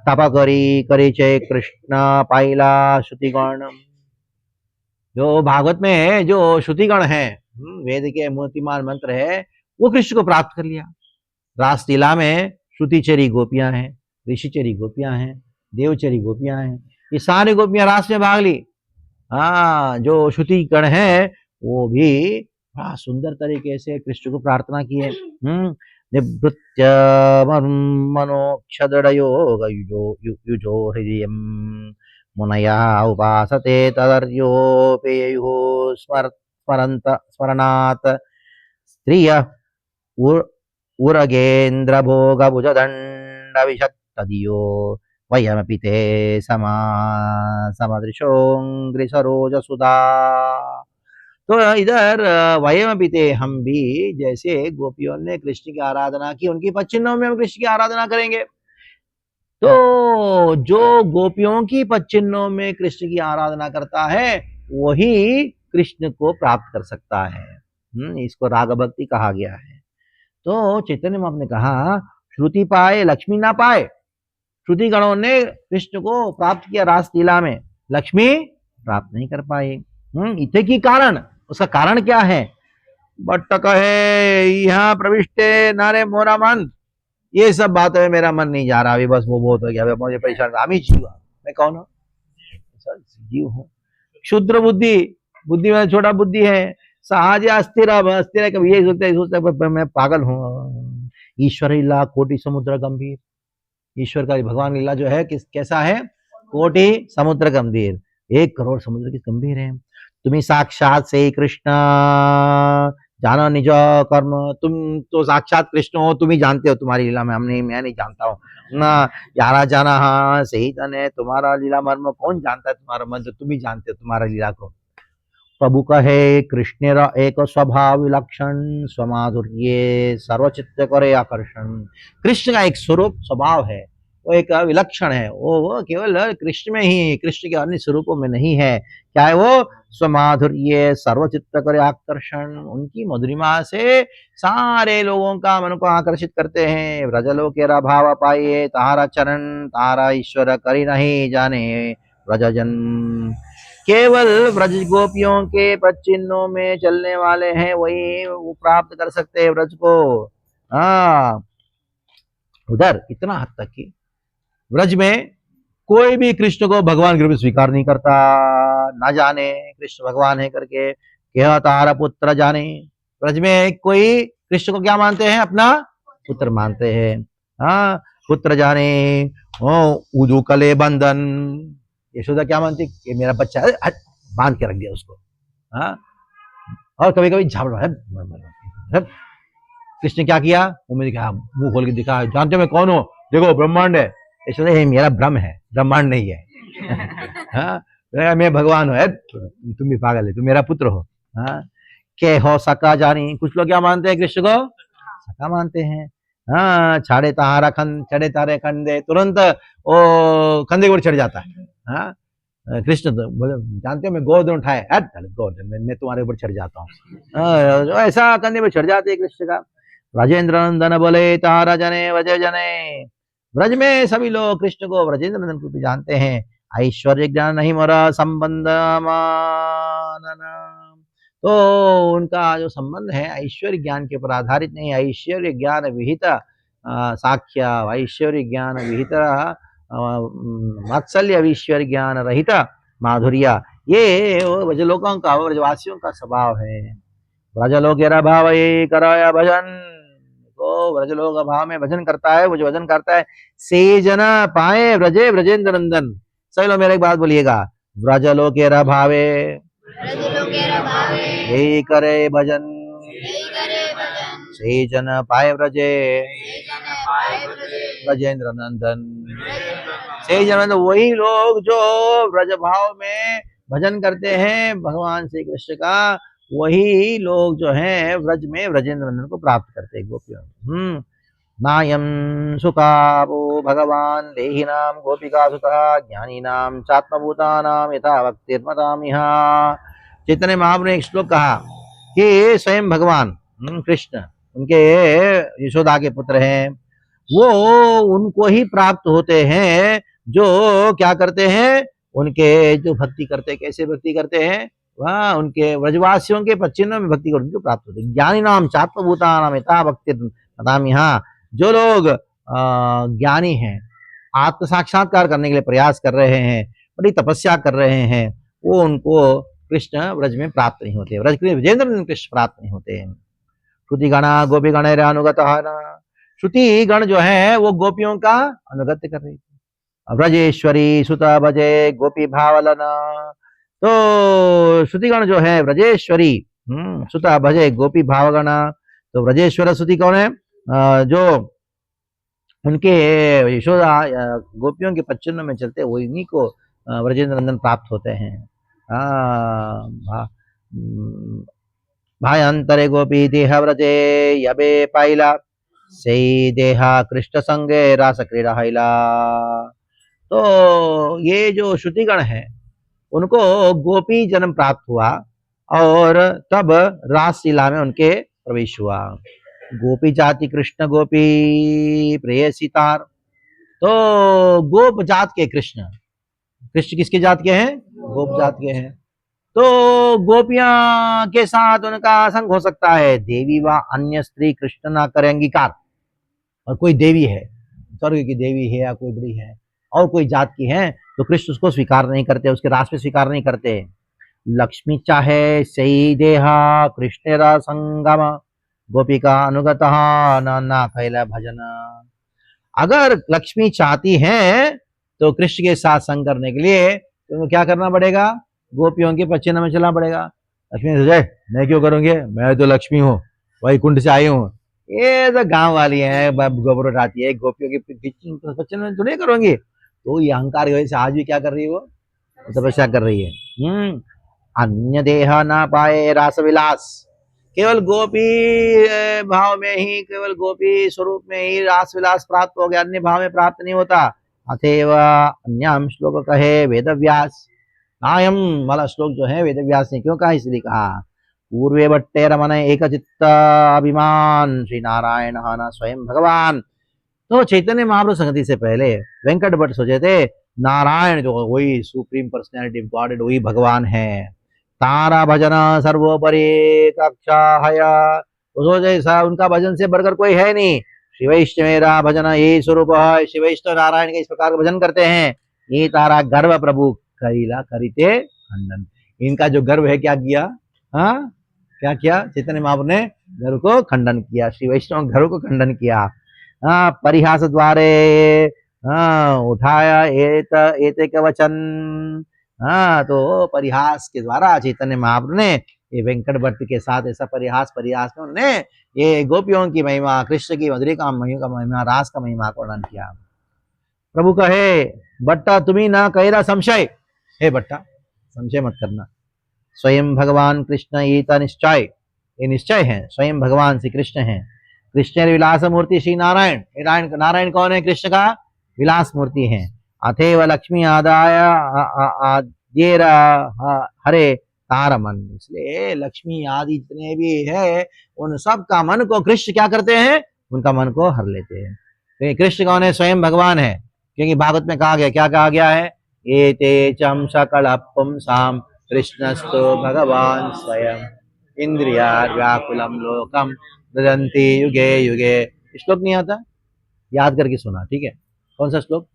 तप करी करे चे कृष्ण पाइला श्रुतिगणम। जो भागवत में जो श्रुतिगण है, वेद के मूर्तिमान मंत्र है, वो कृष्ण को प्राप्त कर लिया। रास लीला में श्रुतिचरी गोपियां हैं, ऋषिचरी गोपियां हैं, देवचरी गोपियां हैं, ये सारी गोपियां रास में भाग ली। हाँ, जो श्रुतिगण है वो भी बड़ा सुंदर तरीके से कृष्ण को प्रार्थना की है। निवृत्य मनोक्षदयो युजो हृदय मुनया उपासते तदर्योपेयुः स्मरणात् स्त्रिय उरगेन्द्र भोग भुजदंड विशक्तदियो वयमपि ते समदृशोऽङ्घ्रि सरोज सुधा। तो इधर वयमपि ते, हम भी जैसे गोपियों ने कृष्ण की आराधना की, उनकी पच्चिन्नों में हम कृष्ण की आराधना करेंगे। तो जो गोपियों की पच्चिन्नों में कृष्ण की आराधना करता है वही कृष्ण को प्राप्त कर सकता है। इसको राग भक्ति कहा गया है। तो चैतन्य महाप्रभु ने कहा, श्रुति पाए लक्ष्मी ना पाए, श्रुति गणों ने कृष्ण को प्राप्त किया रास लीला में, लक्ष्मी प्राप्त नहीं कर पाए। इतने की कारण, उसका कारण क्या है? बट कहे यहाँ प्रविष्टे नारे मोरा मन, ये सब बातों में मेरा मन नहीं जा रहा अभी, बस वो बहुत हो गया, मुझे परेशान, हम ही जीव, मैं कौन हूँ? जीव हूँ, क्षुद्र बुद्धि, बुद्धि में छोटा बुद्धि है, सहज अस्थिर, अस्थिर कभी ये सोचता मैं पागल हूँ। ईश्वर लीला कोटि समुद्र गंभीर, ईश्वर का भगवान लीला जो है कैसा है? कोटि समुद्र गंभीर, 1 करोड़ समुद्र की गंभीर है। तुम्हें साक्षात से कृष्ण जानो निज कर्म, तुम तो साक्षात कृष्ण हो, तुम ही जानते हो तुम्हारी लीला में, मैं नहीं जानता हूँ ना। यारा जाना हाँ सही तने, तुम्हारा लीला मर्म कौन जानता है? तुम्हारा मन तो तुम ही जानते हो तुम्हारा लीला को। प्रभु कहे कृष्ण एक स्वभाव विलक्षण स्वमाधुर्य सर्वचित्त करे आकर्षण। कृष्ण का एक स्वरूप स्वभाव है वो एक विलक्षण है, वो केवल कृष्ण में ही, कृष्ण के अन्य स्वरूपों में नहीं है। क्या है वो? स्वमाधुर्य सर्वचित्त करे आकर्षण, उनकी मधुरिमा से सारे लोगों का मन को आकर्षित करते हैं। व्रजलोकेरा भाव पाइए, तारा चरण तारा ईश्वर करी नहीं जाने व्रजजन। केवल व्रज गोपियों के पच्चिन्नों में चलने वाले हैं, वही वो प्राप्त कर सकते हैं व्रज को। हाँ, उधर इतना हद तक कि व्रज में कोई भी कृष्ण को भगवान के रूप में स्वीकार नहीं करता, ना जाने कृष्ण भगवान है करके, क्या तारा पुत्र जाने। व्रज में कोई कृष्ण को क्या मानते हैं? अपना पुत्र मानते हैं। हाँ, पुत्र जाने, ओ उदू कले बंधन, यशोदा क्या मानती? ये मेरा बच्चा है, हट, बांध के रख दिया उसको। हाँ, और कभी कभी झापड़, कृष्ण क्या किया? मुंह में दिखा, मुंह खोल के दिखा, जानते हो मैं कौन हूँ? देखो ब्रह्मांड है। यशोदा, ये मेरा भ्रम है, ब्रह्मांड नहीं है। हाँ, मैं भगवान हूँ, तुम भी पागल है, तुम मेरा पुत्र हो। हाँ, के हो सका जानी, कुछ लोग क्या मानते हैं कृष्ण को? सका मानते हैं। हाँ, छाड़े तारा खंड, चढ़े तारे खंडे, तुरंत वो कंधे को चढ़ जाता है। हाँ, कृष्ण तो बोले, जानते हो मैं गोवर्धन उठाए, गोवर्धन मैं तुम्हारे ऊपर चढ़ जाता हूँ। ऐसा कंधे पे चढ़ जाते हैं कृष्ण का। राजेंद्र नंदन बोले तारा जने वजय जने, ब्रज में सभी लोग कृष्ण को ब्रजेंद्र नंदन को भी जानते हैं। ऐश्वर्य ज्ञान नहीं मोरा संबंध मानना, तो उनका जो संबंध है ऐश्वर्य ज्ञान के ऊपर आधारित नहीं, ऐश्वर्य ज्ञान विहित साख्य, ऐश्वर्य ज्ञान विहित वात्सल्य, ऐश्वर्य ज्ञान रहित माधुर्य, ये ब्रजलोकों का, ब्रजवासियों का स्वभाव है। ब्रजलोकेरा भाव ये कराया भजन, तो ब्रजलोक भाव में भजन करता है, वो जो भजन करता है, से जन पाए ब्रजे ब्रजेंद्र नंदन। सही लोग मेरे एक बात बोलिएगा, ब्रजलोकेरा भावे यही करे भजन, से जन पाए ब्रजे ब्रजेंद्र नंदन। से जन, वही लोग जो ब्रज भाव में भजन करते हैं भगवान श्री कृष्ण का, वही लोग जो हैं व्रज में ब्रजेंद्र नंदन को प्राप्त करते हैं गोपियों। नायम सुखावो भगवान देहिनाम गोपिका सुता, ज्ञानीनाम चात्मभूतानाम यथा भक्तिर्मतामिहा। चैतन्य महाप्रभु ने एक श्लोक कहा कि स्वयं भगवान कृष्ण, उनके यशोदा के पुत्र हैं, वो उनको ही प्राप्त होते हैं जो क्या करते हैं, उनके जो भक्ति करते, कैसे भक्ति करते हैं, वह उनके व्रजवासियों के पच्चिन्नों में भक्ति कर उनको प्राप्त होते हैं। ज्ञानी नाम चात्मभूतानाम यथा भक्ति यहाँ, जो लोग ज्ञानी हैं, आत्म साक्षात्कार करने के लिए प्रयास कर रहे हैं, बड़ी तपस्या कर रहे हैं, वो उनको कृष्ण व्रज में प्राप्त नहीं होते, व्रज के विजेंद्र कृष्ण प्राप्त नहीं होते हैं। श्रुति गणा गोपी गण अनुगत, श्रुति गण जो है वो गोपियों का अनुगत्य कर रही थी। व्रजेश्वरी सुता भजे गोपी भावलना, तो श्रुतिगण जो है व्रजेश्वरी सुता भजे गोपी भावगणा, तो व्रजेश्वर श्रुति कौन है? जो उनके यशोदा गोपियों के पच्चिन्नों में चलते, वो इन्हीं को व्रजेंद्र नंदन प्राप्त होते हैं। भाई अंतरे गोपी देह व्रजे यबे पाइला, से देहा कृष्ण संगे रास क्रीड़ा हैला। तो ये जो श्रुतिगण है उनको गोपी जन्म प्राप्त हुआ और तब रासलीला में उनके प्रवेश हुआ। गोपी जाति कृष्ण गोपी प्रेयसीतार, तो गोप जात के कृष्ण, कृष्ण किसके जात के हैं? गोप जात के हैं। तो गोपियां के साथ उनका संग हो सकता है, देवी व अन्य स्त्री कृष्ण ना करे अंगीकार। और कोई देवी है, स्वर्ग की देवी है या कोई बड़ी है और कोई जात की है, तो कृष्ण उसको स्वीकार नहीं करते, उसके रास में स्वीकार नहीं करते। लक्ष्मी चाहे सही देहा कृष्ण संगम, गोपिका अनुगत ना कैला भजन। अगर लक्ष्मी चाहती हैं तो कृष्ण के साथ संग करने के लिए तो क्या करना पड़ेगा? गोपियों के पच्चिन्नों में चलना पड़ेगा। लक्ष्मी से जाए, मैं क्यों करूंगे, मैं तो लक्ष्मी हूँ, वही कुंड से आई हूँ। ये तो गांव वाली है, गोबर उठाती है, गोपियों के पच्चिन्नों में तो नहीं करूंगी। तो ये अहंकार की वजह से आज भी क्या कर रही है, वो तपस्या कर रही है। अन्य देह ना पाए रास विलास, केवल गोपी भाव में ही, केवल गोपी स्वरूप में ही रास विलास प्राप्त हो गया, अन्य भाव में प्राप्त नहीं होता। अथेव अन्यम श्लोक कहे वेदव्यास, नायम वाला श्लोक जो है वेदव्यास ने क्यों कहा, इसलिए कहा पूर्वे भट्टे रमन एक चित्त अभिमान श्री नारायण न स्वयं भगवान। तो चैतन्य महाप्रभु संगति से पहले वेंकट भट्ट सोचे थे नारायण जो वही सुप्रीम पर्सनैलिटी ऑफ गॉड, वही भगवान है। तारा भजन सर्वोपरि कक्षा हया, तो सोचे ऐसा उनका भजन से बढ़कर कोई है नहीं। शिवैष्ट मेरा भजन यही स्वरूप है, शिवैष्ट नारायण के इस प्रकार का भजन करते हैं। ये तारा गर्व प्रभु करीला करिते खंडन, इनका जो गर्व है क्या किया, हाँ क्या किया, चैतन्य महाप्रभु ने गर्व को खंडन किया, श्री वैष्णव गर्व को खंडन किया। हाँ परिहास द्वारे हाँ उठाया एते का वचन। हाँ तो परिहास के द्वारा चैतन्य महाप्रभु ने ये वेंकट भट्ट के साथ ऐसा परिहास में उन्होंने ये गोपियों की महिमा, कृष्ण की मधुरी का महिमा, रास का महिमा को वर्णन किया। प्रभु कहे भट्टा तुम्ही ना कहरा संशय, हे भट्टा संशय मत करना, स्वयं भगवान कृष्ण ईता निश्चय, ये निश्चय है स्वयं भगवान श्री कृष्ण है। कृष्ण विलास मूर्ति श्री नारायण, नारायण कौन है, कृष्ण का विलास मूर्ति है। अथेव लक्ष्मी आदाय आद्येर हरे तारमन, इसलिए लक्ष्मी आदि जितने भी है उन सब का मन को कृष्ण क्या करते हैं, उनका मन को हर लेते हैं। तो कृष्ण कौन है, स्वयं भगवान है, क्योंकि भागवत में कहा गया, क्या कहा गया है, ये ते चम सकल पुंसाम कृष्णस्तु भगवान स्वयं इंद्रिया व्याकुलम लोकम ददंती युगे युगे। श्लोक नहीं आता, याद करके सुना, ठीक है। कौन सा श्लोक,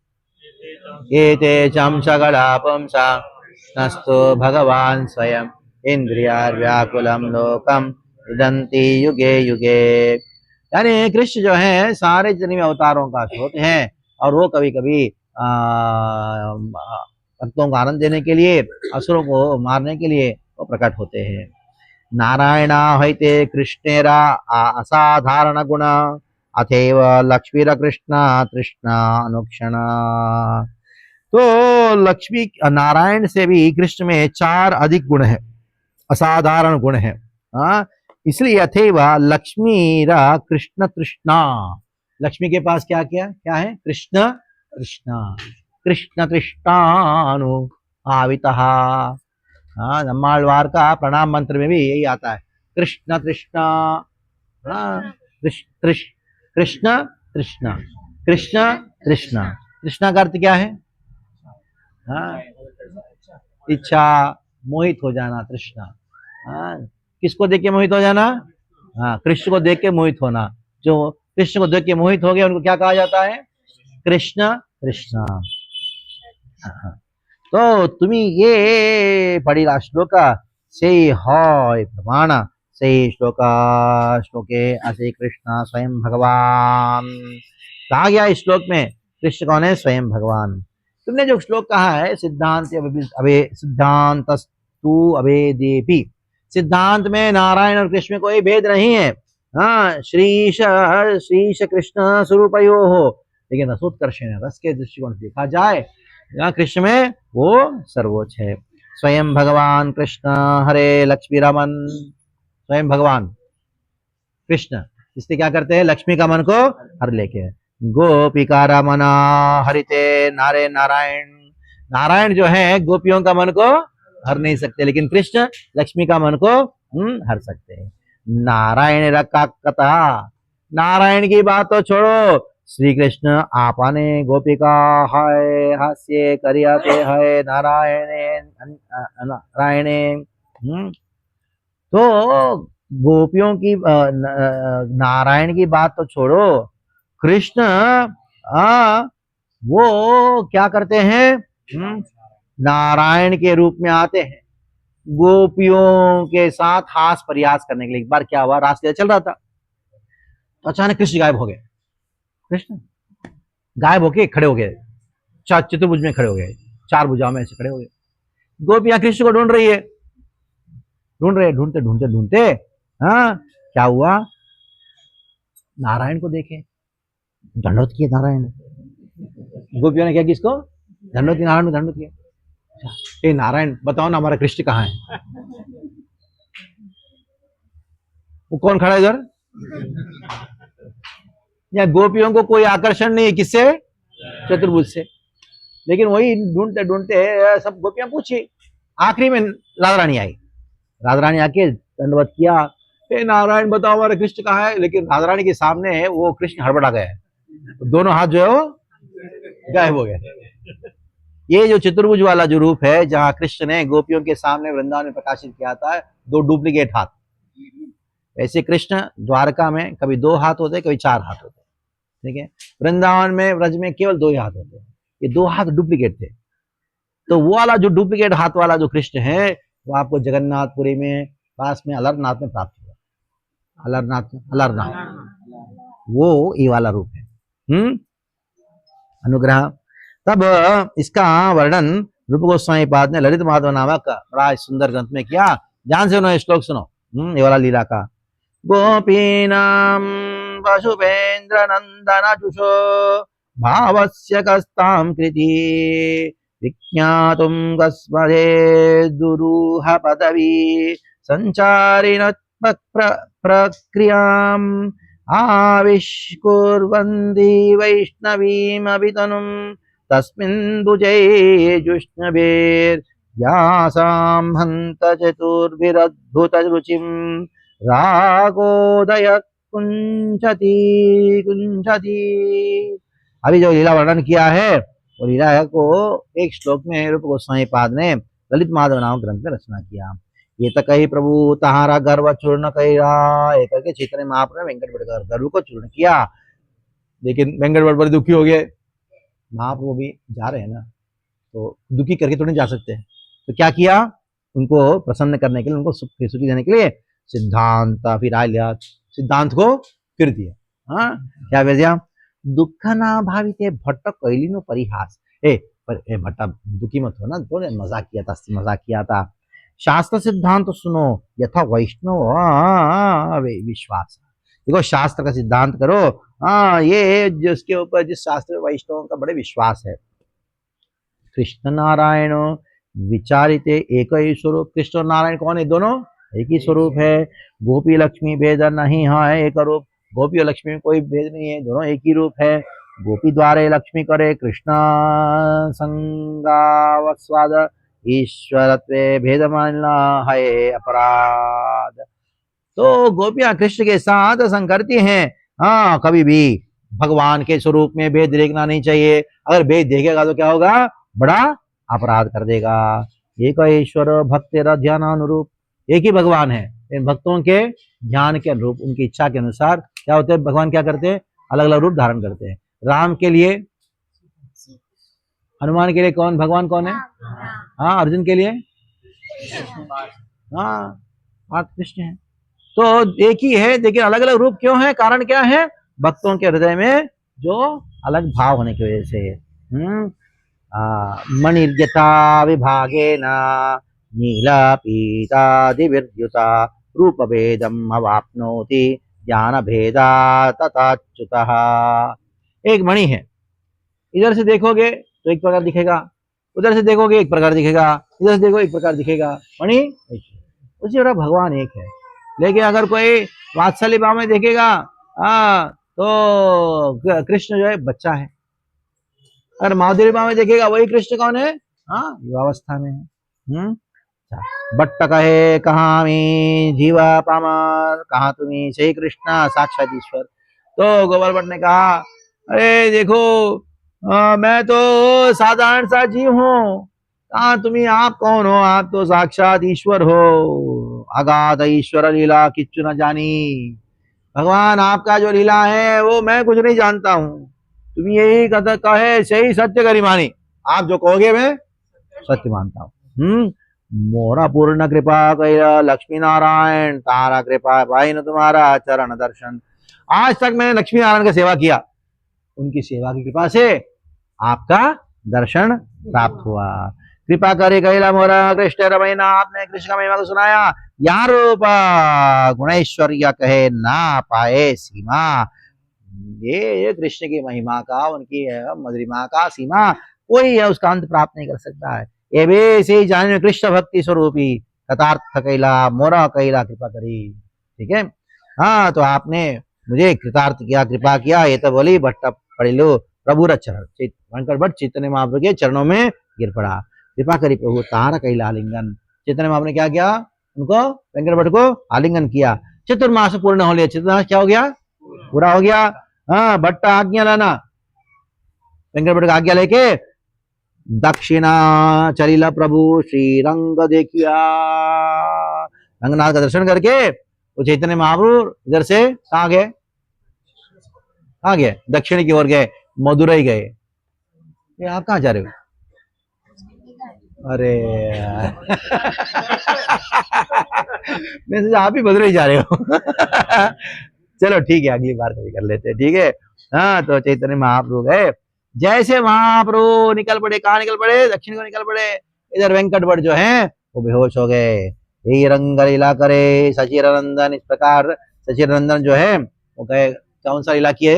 ये ते चम सकल पुंसाम कृष्णस्तु भगवान स्वयं इंद्रिया व्याकुलम लोकम ददंती युगे युगे। यानी कृष्ण जो है सारे जितने अवतारों का स्रोत है, और वो कभी कभी भक्तों को आनंद देने के लिए, असुरों को मारने के लिए वो प्रकट होते हैं। नारायणा हैते कृष्णेरा असाधारण गुण, अथेव लक्ष्मीर कृष्ण तृष्णा अनुक्षण। तो लक्ष्मी नारायण से भी कृष्ण में 4 अधिक गुण है, असाधारण गुण है। इसलिए अथेव लक्ष्मीरा कृष्ण तृष्णा, लक्ष्मी के पास क्या क्या क्या है, कृष्ण तृष्णा, कृष्ण तृष्णानु आवितः। नम्माழ்वार का प्रणाम मंत्र में भी यही आता है, कृष्ण तृष्णा, कृष्ण तृष्णा, कृष्ण तृष्णा। तृष्णा का अर्थ क्या है, इच्छा, मोहित हो जाना, तृष्णा। किसको देख के मोहित हो जाना, कृष्ण को देख के मोहित होना। जो कृष्ण को देख के मोहित हो गया उनको क्या कहा जाता है, कृष्ण तृष्णा। तो तुम्ही ये पढ़ीला श्लोक से हय प्रमाण, से श्लोके असे कृष्ण स्वयं भगवान कहा गया। इस श्लोक में कृष्ण कौन है, स्वयं भगवान। तुमने जो श्लोक कहा है सिद्धांत सिद्धांतस्तु अभेदेपि, सिद्धांत में नारायण और कृष्ण में कोई भेद नहीं है। हाँ श्रीश कृष्ण स्वरूपयो हो, लेकिन रसोत्कर्षण रस के दृष्टिकोण से देखा जाए यहाँ कृष्ण में वो सर्वोच्च है। स्वयं भगवान कृष्ण हरे लक्ष्मी रमन, स्वयं भगवान कृष्ण इसलिए क्या करते हैं, लक्ष्मी का मन को हर लेके। गोपिका रमना हरिते नारे नारायण, नारायण जो है गोपियों का मन को हर नहीं सकते, लेकिन कृष्ण लक्ष्मी का मन को हर सकते हैं। नारायण रखा कथा, नारायण की बात तो छोड़ो, श्री कृष्ण आपने गोपिका है हास्य करियाते है नारायणे। तो गोपियों की नारायण की बात तो छोड़ो, कृष्ण वो क्या करते हैं, नारायण के रूप में आते हैं गोपियों के साथ हास प्रयास करने के लिए। एक बार क्या हुआ, रास्ते चल रहा था तो अचानक कृष्ण गायब हो गए। कृष्ण गायब होके खड़े हो गए, चतुर्भुज में खड़े हो गए, 4 भुजाओं में ऐसे खड़े हो गए। गोपियां कृष्ण को ढूंढ रही है, ढूंढते ढूंढते ढूंढते क्या हुआ, नारायण को देखे, दंडवत किए नारायण। गोपियों ने क्या, किसको, दंडवत, नारायण को दंडवत किया। हे नारायण बताओ ना हमारा कृष्ण कहाँ है। वो कौन खड़ा है इधर? या गोपियों को कोई आकर्षण नहीं है, किससे? चतुर्भुज से। लेकिन वही ढूंढते ढूंढते सब गोपियां पूछी, आखिरी में राधा रानी आई। राधा रानी आके दंडवत किया, हे नारायण बताओ हमारा कृष्ण कहाँ है? लेकिन राधा रानी के सामने वो कृष्ण हड़बड़ा गए, तो दोनों हाथ जो है वो गायब हो गए। ये जो चतुर्भुज वाला जो रूप है, जहां कृष्ण ने गोपियों के सामने वृंदावन में प्रकाशित किया था, दो डुप्लीकेट हाथ। ऐसे कृष्ण द्वारका में कभी 2 हाथ होते, कभी 4 हाथ होते, ठीक है। वृंदावन में, व्रज में केवल 2 ही हाथ होते हैं। ये 2 हाथ डुप्लीकेट थे। तो वो वाला जो डुप्लीकेट हाथ वाला जो कृष्ण है, वो आपको जगन्नाथपुरी में पास में अलरनाथ में प्राप्त हुआ। अलरनाथ वो ये वाला रूप है। अनुग्रह। तब इसका वर्णन रूप गोस्वामी पाद ने ललित माधव नामक बड़ा सुंदर ग्रंथ में किया। ध्यान से उन्होंने श्लोक सुनो, ये वाला लीला का। गोपीनां पशुपेन्द्र नंदन जुषो भावस्य कस्तां कृति विज्ञातुं कस्मदे दुरूह पदवी संचारिण प्रक्रियाम् आविष्कुर्वन्ति वैष्णवीमभितनुं तस्मिन् भुजे जुष्णवेर्यासां हन्त चतुर्भिरद्भुतरुचिं रागोदय कुंचती। अभी जो लीला वर्णन किया है, वो लीला को एक श्लोक में रूप गोस्वामी पाद ने ललित माधव नामक ग्रंथ में रचना किया। ये तो कही प्रभु तहारा गर्व चूर्ण कहिरा, एक करके चैतन्य महाप्रभु ने वेंकट भट्ट गर्व को चूर्ण किया। लेकिन वेंकट भट्ट बड़े दुखी हो गए। महाप्रभु भी जा रहे हैं ना, तो दुखी करके तो नहीं जा सकते। तो क्या किया, उनको प्रसन्न करने के लिए, उनको सुखी देने के लिए सिद्धांत फिर आ लिया, सिद्धांत को फिर दिया। हाँ, क्या भेजा? दुख ना भाविते भट्ट कैलिनो परिहास। भट्टा दुखी मत हो ना, तो मजाक किया था। शास्त्र सिद्धांत सुनो यथा वैष्णव विश्वास। देखो शास्त्र का सिद्धांत करो। हाँ, ये जिसके ऊपर जिस शास्त्र वैष्णव का बड़े विश्वास है। कृष्ण नारायण विचारित एक ही स्वरूप। कृष्ण और नारायण कौन है? दोनों एक ही स्वरूप है। गोपी लक्ष्मी भेद नहीं, हाँ है एक रूप। गोपी और लक्ष्मी में कोई भेद नहीं है, दोनों एक ही रूप है। गोपी द्वारे लक्ष्मी करे कृष्ण संगावस्वाद ईश्वरत्वे भेद मानना है अपराध। तो गोपियां कृष्ण के साथ संग करती हैं। हाँ, कभी भी भगवान के स्वरूप में भेद देखना नहीं चाहिए। अगर भेद देखेगा तो क्या होगा? बड़ा अपराध कर देगा। एक ईश्वर भक्तेर ध्यान अनुरूप। एक ही भगवान है, इन भक्तों के ध्यान के अनुरूप, उनकी इच्छा के अनुसार क्या होते हैं? भगवान क्या करते हैं? अलग अलग रूप धारण करते हैं। राम के लिए, हनुमान के लिए कौन भगवान कौन है? हाँ, अर्जुन के लिए हाँ बात कृष्ण है। तो एक ही है, लेकिन अलग अलग रूप क्यों है? कारण क्या है? भक्तों के हृदय में जो अलग भाव होने की वजह से। मणिर्यथा विभागे न नीला पीतादिविर्युता रूप भेदम अवाप्नोति ज्ञान भेदा तथाच्युतः। एक मणि है, इधर से देखोगे तो एक प्रकार दिखेगा, उधर से देखोगे एक प्रकार दिखेगा, इधर से देखो एक प्रकार दिखेगा। मणि उसी तरह भगवान एक है। लेकिन अगर कोई वात्सल्य भाव में देखेगा, तो कृष्ण जो है बच्चा है। अगर माधुर्य भाव में देखेगा, वही कृष्ण कौन है? युवावस्था में है। बट्ट कहे कहा मी जीवा पामर, कहा तुम्हें सही कृष्ण साक्षात ईश्वर। तो गोपाल भट्ट ने कहा, अरे देखो मैं तो साधारण सा जीव हूँ, कहा तुम्हें आप कौन हो? आप तो साक्षात ईश्वर हो। अगाध ईश्वर लीला किच्चु न जानी। भगवान आपका जो लीला है वो मैं कुछ नहीं जानता हूँ। तुम यही कहे सही सत्य गरिमानी। आप जो कहोगे मैं सत्य मानता हूँ। मोरा पूर्ण कृपा कैला लक्ष्मी नारायण, तारा कृपा भाई न तुम्हारा चरण दर्शन। आज तक मैंने लक्ष्मी नारायण का सेवा किया, उनकी सेवा की कृपा से आपका दर्शन प्राप्त हुआ। कृपा करे कैला मोरा कृष्ण रमैना। आपने कृष्ण का महिमा को सुनाया। यहाँ रूप गुणैश्वर्य कहे ना पाए सीमा। ये कृष्ण की महिमा का, उनकी मधुरिमा का सीमा कोई है उसका अंत प्राप्त नहीं कर सकता है। ये भी से जाने कृष्ण भक्ति स्वरूपी कथार्थ कैला मोरा कैला कृपा करी। ठीक है। हाँ तो आपने मुझे कृतार्थ किया, कृपा किया, ये तो बोली भट्ट पड़िलो प्रभु चरण। वेंकट भट्ट चैतन्य महाप्रभु के चरणों में गिर पड़ा, कृपा करी प्रभु तार कैला आलिंगन। चैतन्य महाप्रभु ने क्या किया, उनको वेंकट भट्ट को आलिंगन किया। चतुर्मास पूर्ण हो लिया, चतुर्मास क्या हो गया, पूरा हो गया। हाँ भट्ट आज्ञा लाना, वेंकट भट्ट का आज्ञा लेके दक्षिणा चलिला प्रभु श्रीरंग देखिया। रंगनाथ का दर्शन करके वो चैतन्य महाप्रभु इधर से कहाँ गए, कहाँ गए, दक्षिण की ओर गए, मदुरई गए। ये आप कहाँ जा रहे हो, अरे मैं सोचा आप ही मदुरई जा रहे हो। चलो ठीक है, अगली बार कभी कर लेते हैं, ठीक है। हाँ तो चैतन्य महाप्रभु गए, जैसे महाप्रभु निकल पड़े, कहाँ निकल पड़े, दक्षिण को निकल पड़े। इधर वेंकट भट्ट जो है वो बेहोश हो गए। यही रंग लीला करे सचिदानंदन, इस प्रकार सचिदानंदन जो है वो गए, कौन सा लीला किए,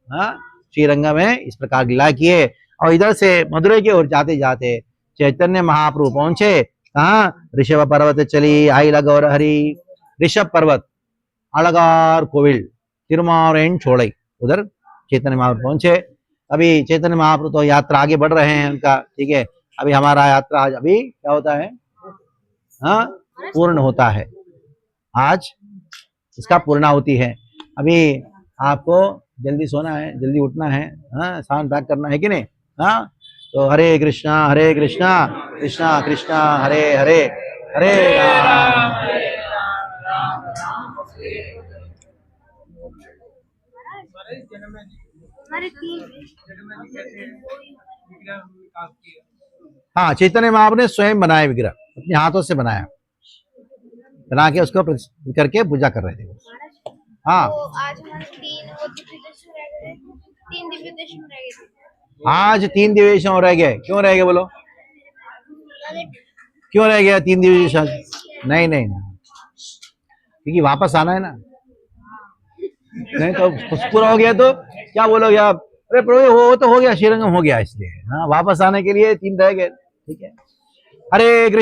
हाँ श्रीरंग में इस प्रकार लीला किए। और इधर से मदुरई की ओर जाते जाते चैतन्य महाप्रभु पहुंचे कहाँ, ऋषभ पर्वत चली आई लगौर हरि। ऋषभ पर्वत अलगार कोविल तिरुमारेन छोड़ई, उधर चैतन्य महाप्रभु पहुंचे। अभी चैतन्य महाप्रभु तो यात्रा आगे बढ़ रहे हैं उनका, ठीक है। अभी हमारा यात्रा आज अभी क्या होता है, हाँ पूर्ण होता है, आज इसका पूर्णाहुति है। अभी आपको जल्दी सोना है, जल्दी उठना है, हाँ सामान पैक करना है कि नहीं, हाँ तो हरे कृष्णा कृष्णा कृष्णा हरे हरे, हरे राम। हमारे तीन हाँ चैतन्य महाप्रभु ने स्वयं बनाया विग्रह, अपने हाथों से बनाया, बना के उसको करके पूजा कर रहे थे। हाँ तो आज हमारे तीन वो दिव्य दर्शन रह गए, तीन दिव्य दर्शन रह गए थे। आज 3 दिवस रह गए, क्यों रह गए बोलो, क्यों रह गया 3 दिवस? नहीं नहीं, क्योंकि वापस आना है ना, नहीं तो पूरा हो गया तो क्या बोलोगे आप, अरे प्रभु वो तो हो गया, श्रीरंगम हो गया, इसलिए हाँ वापस आने के लिए 3 रह गए, ठीक है। हरे कृष्ण।